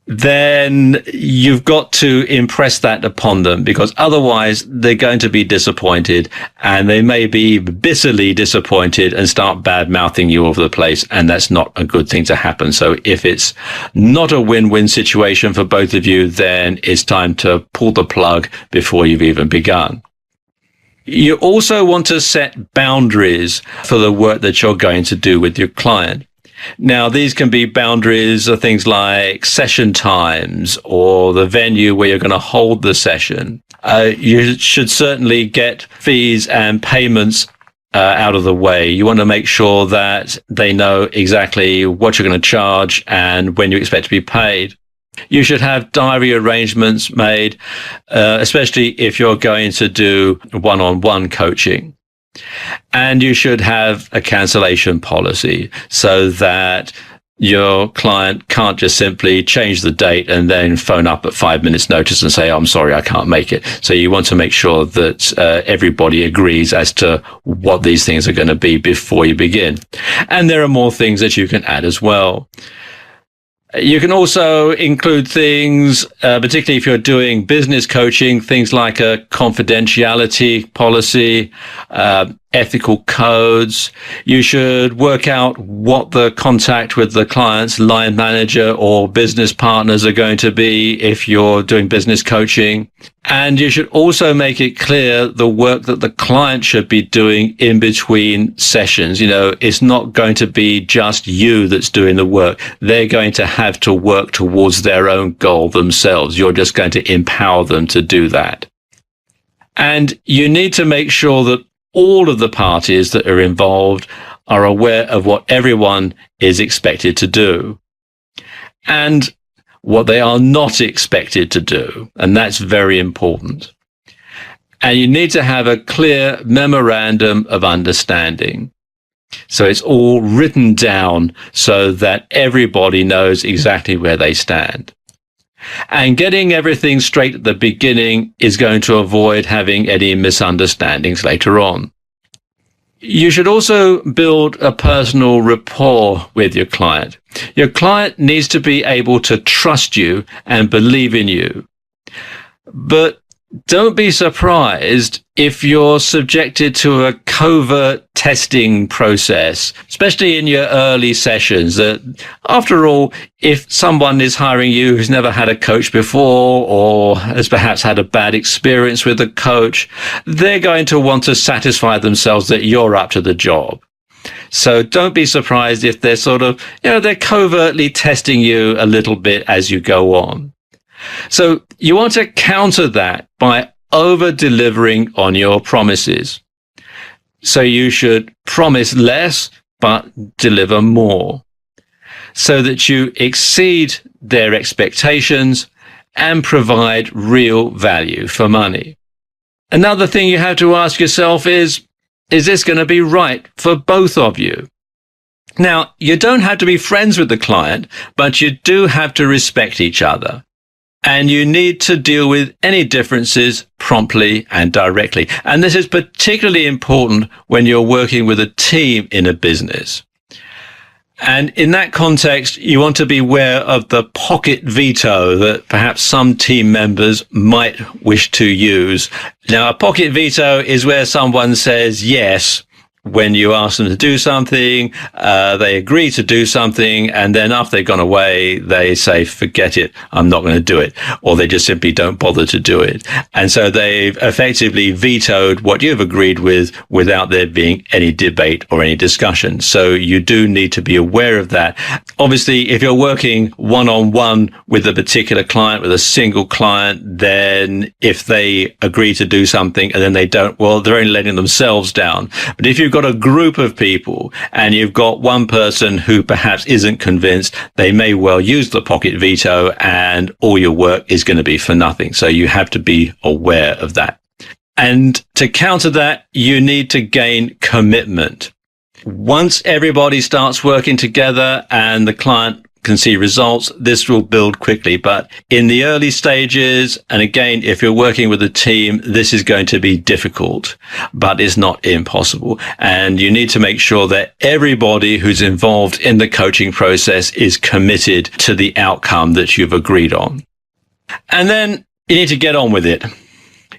then you've got to impress that upon them, because otherwise they're going to be disappointed, and they may be bitterly disappointed and start bad-mouthing you all over the place, and that's not a good thing to happen. So if it's not a win-win situation for both of you, then it's time to pull the plug before you've even begun. You also want to set boundaries for the work that you're going to do with your client. Now, these can be boundaries of things like session times or the venue where you're going to hold the session. You should certainly get fees and payments out of the way. You want to make sure that they know exactly what you're going to charge and when you expect to be paid. You should have diary arrangements made, especially if you're going to do one-on-one coaching. And you should have a cancellation policy so that your client can't just simply change the date and then phone up at 5 minutes notice and say, I'm sorry, I can't make it. So you want to make sure that everybody agrees as to what these things are going to be before you begin. And there are more things that you can add as well. You can also include things, particularly if you're doing business coaching, things like a confidentiality policy, ethical codes. You should work out what the contact with the client's line manager or business partners are going to be if you're doing business coaching. And you should also make it clear the work that the client should be doing in between sessions. You know, it's not going to be just you that's doing the work. They're going to have to work towards their own goal themselves. You're just going to empower them to do that. And you need to make sure that all of the parties that are involved are aware of what everyone is expected to do and what they are not expected to do. And that's very important. And you need to have a clear memorandum of understanding. So it's all written down so that everybody knows exactly where they stand. And getting everything straight at the beginning is going to avoid having any misunderstandings later on. You should also build a personal rapport with your client. Your client needs to be able to trust you and believe in you. But don't be surprised if you're subjected to a covert testing process, especially in your early sessions. After all, if someone is hiring you who's never had a coach before or has perhaps had a bad experience with a coach, they're going to want to satisfy themselves that you're up to the job. So don't be surprised if they're they're covertly testing you a little bit as you go on. So you want to counter that by over-delivering on your promises. So you should promise less, but deliver more, so that you exceed their expectations and provide real value for money. Another thing you have to ask yourself is this going to be right for both of you? Now, you don't have to be friends with the client, but you do have to respect each other. And you need to deal with any differences promptly and directly. And this is particularly important when you're working with a team in a business. And in that context, you want to be aware of the pocket veto that perhaps some team members might wish to use. Now, a pocket veto is where someone says yes when you ask them to do something, they agree to do something, and then after they've gone away, they say, forget it, I'm not going to do it. Or they just simply don't bother to do it. And so they've effectively vetoed what you've agreed with without there being any debate or any discussion. So you do need to be aware of that. Obviously, if you're working one-on-one with a particular client, with a single client, then if they agree to do something and then they don't, well, they're only letting themselves down. But if you've got a group of people and you've got one person who perhaps isn't convinced, they may well use the pocket veto and all your work is going to be for nothing. So you have to be aware of that. And to counter that, you need to gain commitment. Once everybody starts working together and the client can see results, this will build quickly. But in the early stages, and again, if you're working with a team, this is going to be difficult, but it's not impossible. And you need to make sure that everybody who's involved in the coaching process is committed to the outcome that you've agreed on. And then you need to get on with it.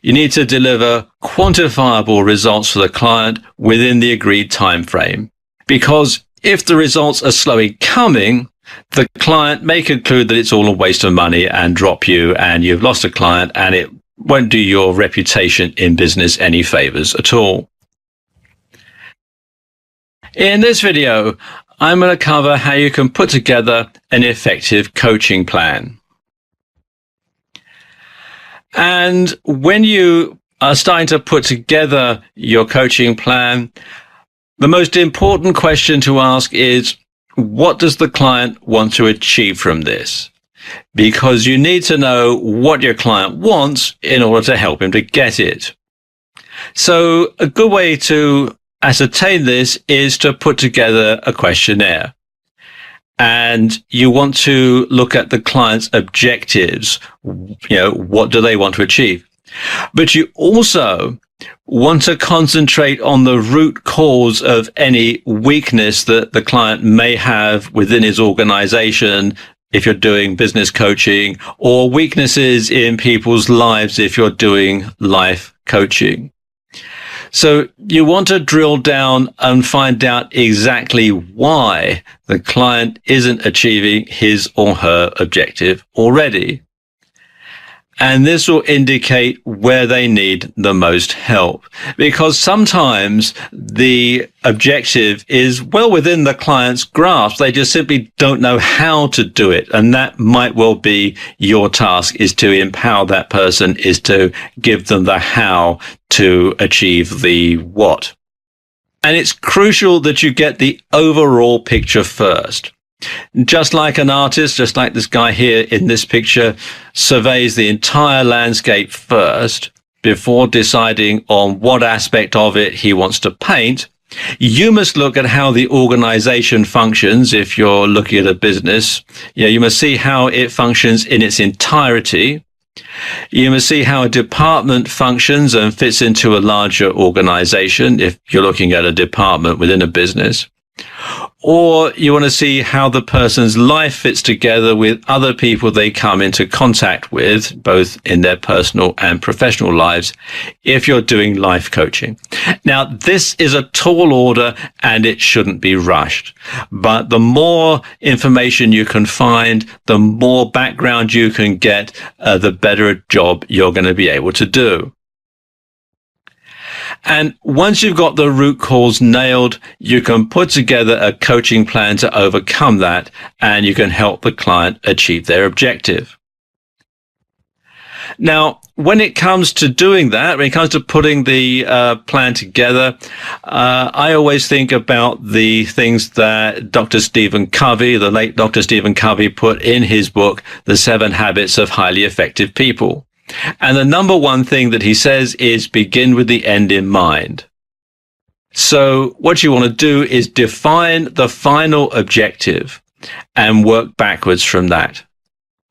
You need to deliver quantifiable results for the client within the agreed time frame. Because if the results are slow in coming, the client may conclude that it's all a waste of money and drop you, and you've lost a client, and it won't do your reputation in business any favors at all. In this video, I'm going to cover how you can put together an effective coaching plan. And when you are starting to put together your coaching plan, the most important question to ask is, what does the client want to achieve from this? Because you need to know what your client wants in order to help him to get it. So a good way to ascertain this is to put together a questionnaire. And you want to look at the client's objectives. What do they want to achieve? But you also want to concentrate on the root cause of any weakness that the client may have within his organization if you're doing business coaching, or weaknesses in people's lives if you're doing life coaching. So you want to drill down and find out exactly why the client isn't achieving his or her objective already. And this will indicate where they need the most help, because sometimes the objective is well within the client's grasp. They just simply don't know how to do it. And that might well be your task, is to empower that person, is to give them the how to achieve the what. And it's crucial that you get the overall picture first. Just like an artist, just like this guy here in this picture, surveys the entire landscape first before deciding on what aspect of it he wants to paint, you must look at how the organization functions. If you're looking at a business, you must see how it functions in its entirety. You must see how a department functions and fits into a larger organization, if you're looking at a department within a business. Or you want to see how the person's life fits together with other people they come into contact with, both in their personal and professional lives, if you're doing life coaching. Now, this is a tall order and it shouldn't be rushed. But the more information you can find, the more background you can get, the better a job you're going to be able to do. And once you've got the root cause nailed, you can put together a coaching plan to overcome that, and you can help the client achieve their objective. Now, when it comes to doing that, when it comes to putting the plan together, I always think about the things that Dr. Stephen Covey, the late Dr. Stephen Covey, put in his book, The 7 Habits of Highly Effective People. And the number one thing that he says is begin with the end in mind. So what you want to do is define the final objective and work backwards from that.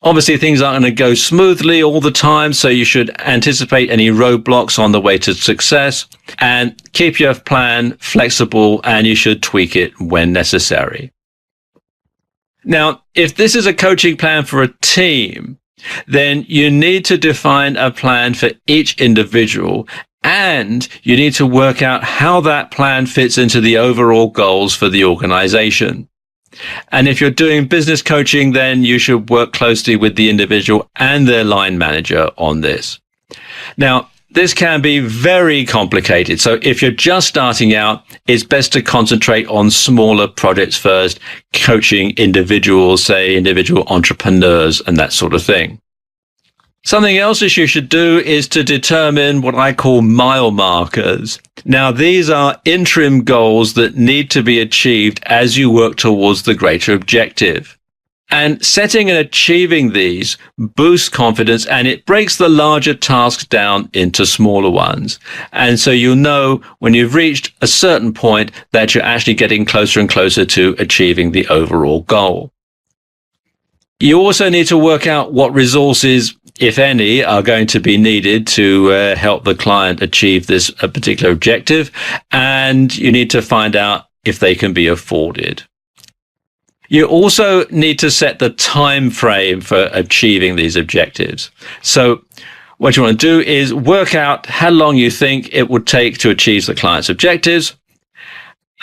Obviously, things aren't going to go smoothly all the time, so you should anticipate any roadblocks on the way to success and keep your plan flexible, and you should tweak it when necessary. Now, if this is a coaching plan for a team, then you need to define a plan for each individual, and you need to work out how that plan fits into the overall goals for the organization. And if you're doing business coaching, then you should work closely with the individual and their line manager on this. Now, this can be very complicated. So if you're just starting out, it's best to concentrate on smaller projects first, coaching individuals, say individual entrepreneurs and that sort of thing. Something else that you should do is to determine what I call mile markers. Now, these are interim goals that need to be achieved as you work towards the greater objective. And setting and achieving these boosts confidence, and it breaks the larger tasks down into smaller ones. And so you'll know when you've reached a certain point that you're actually getting closer and closer to achieving the overall goal. You also need to work out what resources, if any, are going to be needed to help the client achieve this particular objective, and you need to find out if they can be afforded. You also need to set the time frame for achieving these objectives. So what you want to do is work out how long you think it would take to achieve the client's objectives,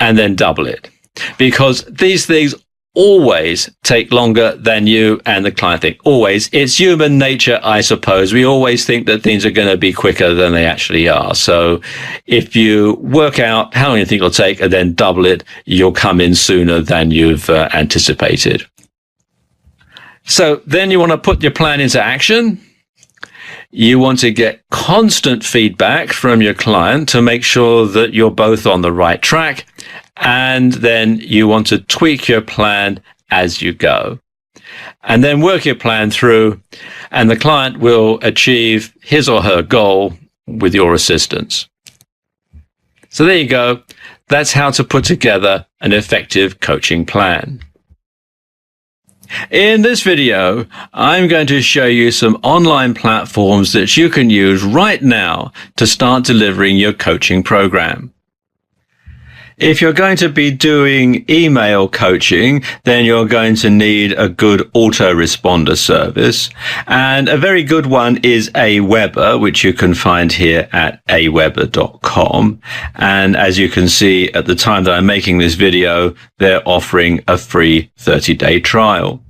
and then double it, because these things always take longer than you and the client think. Always. It's human nature, I suppose. We always think that things are going to be quicker than they actually are. So if you work out how long you think it'll take and then double it, you'll come in sooner than you've anticipated. So then you want to put your plan into action. You want to get constant feedback from your client to make sure that you're both on the right track. And then you want to tweak your plan as you go. And then work your plan through, and the client will achieve his or her goal with your assistance. So there you go. That's how to put together an effective coaching plan. In this video, I'm going to show you some online platforms that you can use right now to start delivering your coaching program. If you're going to be doing email coaching, then you're going to need a good autoresponder service. And a very good one is Aweber, which you can find here at aweber.com. And as you can see at the time that I'm making this video, they're offering a free 30-day trial.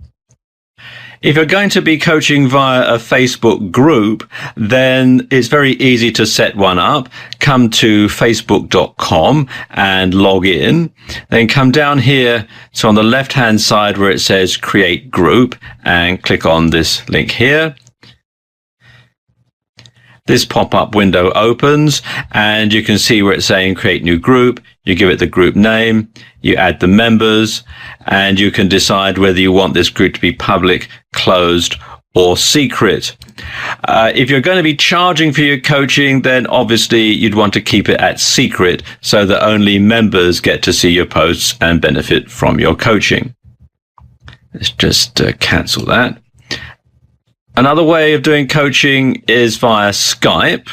If you're going to be coaching via a Facebook group, then it's very easy to set one up. Come to facebook.com and log in. Then come down here to on the left-hand side where it says Create Group and click on this link here. This pop-up window opens and you can see where it's saying Create New Group. You give it the group name, you add the members, and you can decide whether you want this group to be public, closed, or secret. If you're going to be charging for your coaching, then obviously you'd want to keep it at secret so that only members get to see your posts and benefit from your coaching. Let's just cancel that. Another way of doing coaching is via Skype.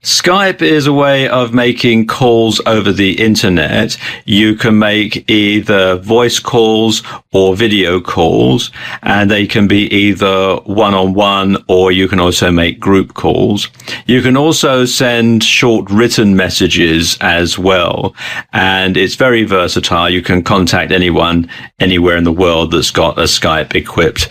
Skype is a way of making calls over the internet. You can make either voice calls or video calls, and they can be either one-on-one or you can also make group calls. You can also send short written messages as well, and it's very versatile. You can contact anyone anywhere in the world that's got a Skype equipped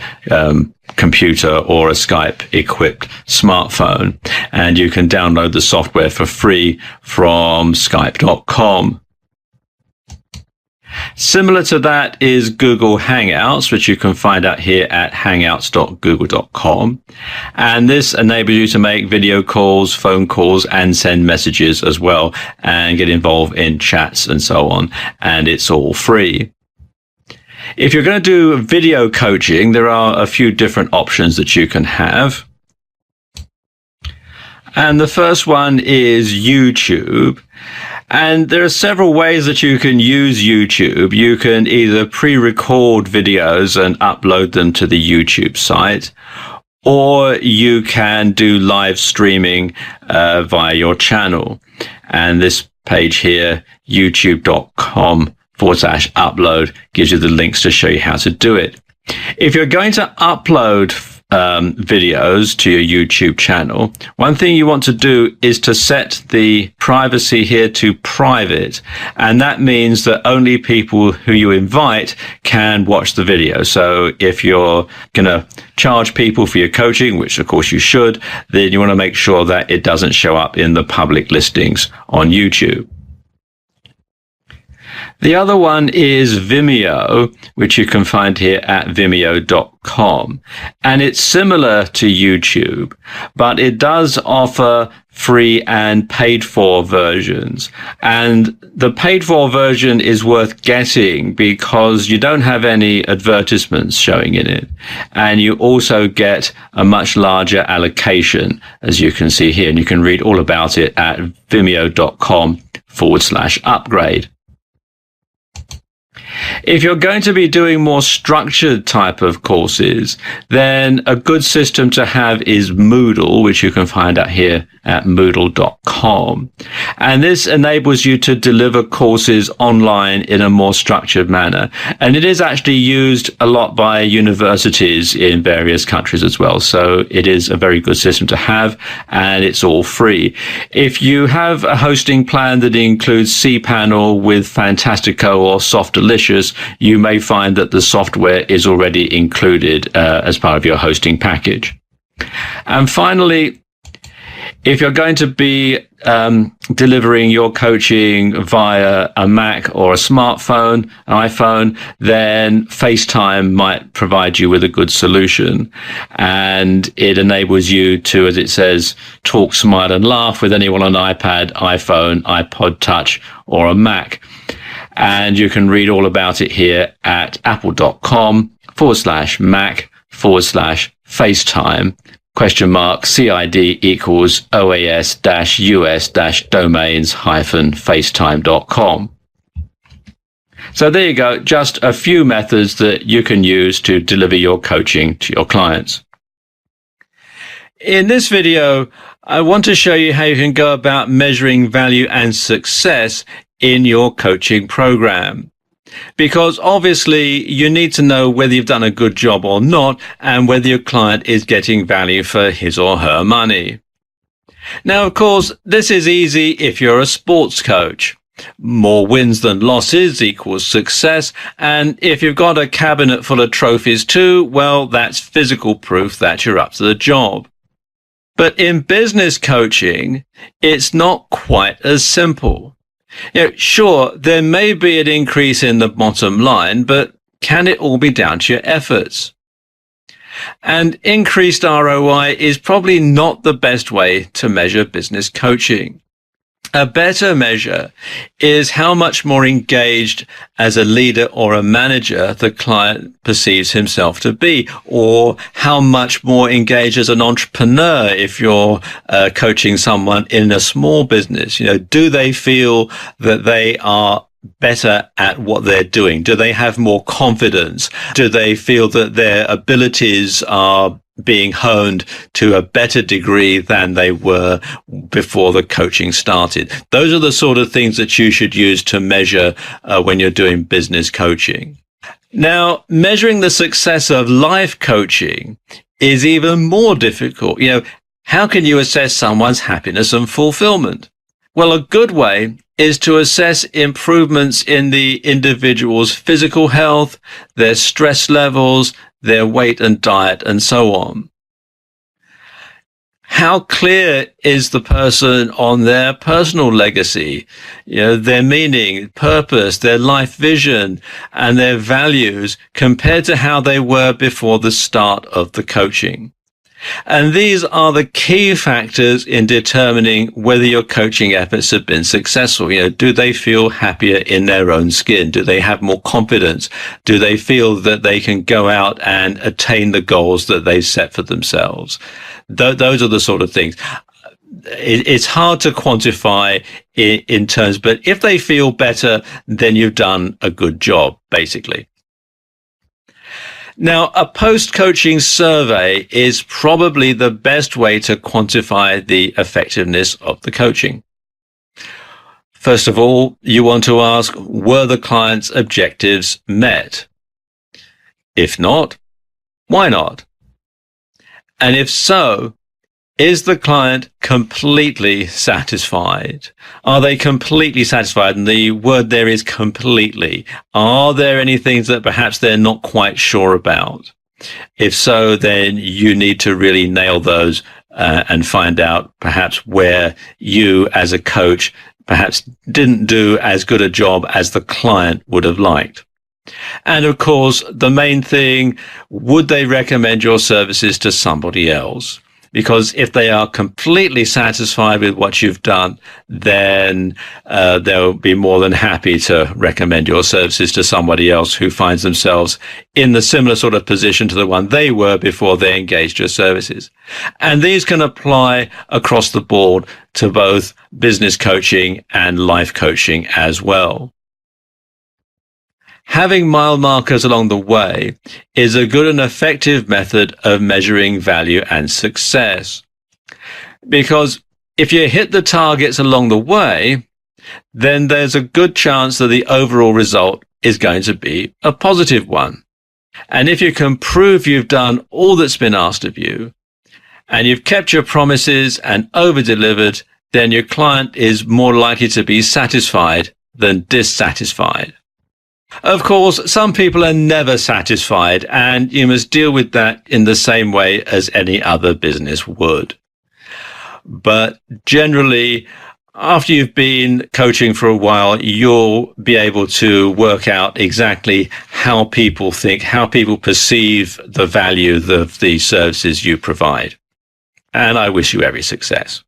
computer or a Skype equipped smartphone, and you can download the software for free from skype.com. Similar to that is Google Hangouts, which you can find out here at hangouts.google.com. And this enables you to make video calls, phone calls, and send messages as well, and get involved in chats and so on. And it's all free. If you're going to do video coaching, there are a few different options that you can have. And the first one is YouTube. And there are several ways that you can use YouTube. You can either pre-record videos and upload them to the YouTube site, or you can do live streaming via your channel. And this page here, youtube.com/upload, gives you the links to show you how to do it. If you're going to upload videos to your YouTube channel, one thing you want to do is to set the privacy here to private, and that means that only people who you invite can watch the video. So if you're going to charge people for your coaching, which of course you should, then you want to make sure that it doesn't show up in the public listings on YouTube. The other one is Vimeo, which you can find here at vimeo.com. And it's similar to YouTube, but it does offer free and paid for versions. And the paid for version is worth getting because you don't have any advertisements showing in it. And you also get a much larger allocation, as you can see here. And you can read all about it at vimeo.com/upgrade. If you're going to be doing more structured type of courses, then a good system to have is Moodle, which you can find out here at moodle.com. And this enables you to deliver courses online in a more structured manner. And it is actually used a lot by universities in various countries as well. So it is a very good system to have, and it's all free. If you have a hosting plan that includes cPanel with Fantastico or Softalicious, you may find that the software is already included as part of your hosting package. And finally, if you're going to be delivering your coaching via a Mac or a smartphone, an iPhone, then FaceTime might provide you with a good solution. And it enables you to, as it says, talk, smile, and laugh with anyone on an iPad, iPhone, iPod Touch, or a Mac. And you can read all about it here at apple.com/Mac/FaceTime. $CID equals OAS-US-domains-FaceTime.com. So there you go, just a few methods that you can use to deliver your coaching to your clients. In this video, I want to show you how you can go about measuring value and success in your coaching program. Because obviously you need to know whether you've done a good job or not, and whether your client is getting value for his or her money. Now, of course, this is easy if you're a sports coach. More wins than losses equals success. And if you've got a cabinet full of trophies too, well, that's physical proof that you're up to the job. But in business coaching, it's not quite as simple. Sure, there may be an increase in the bottom line, but can it all be down to your efforts? And increased ROI is probably not the best way to measure business coaching. A better measure is how much more engaged as a leader or a manager the client perceives himself to be, or how much more engaged as an entrepreneur if you're coaching someone in a small business. Do they feel that they are better at what they're doing? Do they have more confidence? Do they feel that their abilities are being honed to a better degree than they were before the coaching started? Those are the sort of things that you should use to measure when you're doing business coaching. Now, measuring the success of life coaching is even more difficult. How can you assess someone's happiness and fulfillment? Well, a good way is to assess improvements in the individual's physical health, their stress levels, their weight and diet, and so on. How clear is the person on their personal legacy, their meaning, purpose, their life vision, and their values compared to how they were before the start of the coaching? And these are the key factors in determining whether your coaching efforts have been successful. Do they feel happier in their own skin? Do they have more confidence? Do they feel that they can go out and attain the goals that they've set for themselves? Those are the sort of things. It's hard to quantify in terms, but if they feel better, then you've done a good job, basically. Now, a post-coaching survey is probably the best way to quantify the effectiveness of the coaching. First of all, you want to ask, were the client's objectives met? If not, why not? And if so, is the client completely satisfied? Are they completely satisfied? And the word there is completely. Are there any things that perhaps they're not quite sure about? If so, then you need to really nail those and find out perhaps where you as a coach perhaps didn't do as good a job as the client would have liked. And of course, the main thing, would they recommend your services to somebody else? Because if they are completely satisfied with what you've done, then they'll be more than happy to recommend your services to somebody else who finds themselves in the similar sort of position to the one they were before they engaged your services. And these can apply across the board to both business coaching and life coaching as well. Having mile markers along the way is a good and effective method of measuring value and success. Because if you hit the targets along the way, then there's a good chance that the overall result is going to be a positive one. And if you can prove you've done all that's been asked of you, and you've kept your promises and over-delivered, then your client is more likely to be satisfied than dissatisfied. Of course, some people are never satisfied, and you must deal with that in the same way as any other business would. But generally, after you've been coaching for a while, you'll be able to work out exactly how people think, how people perceive the value of the services you provide. And I wish you every success.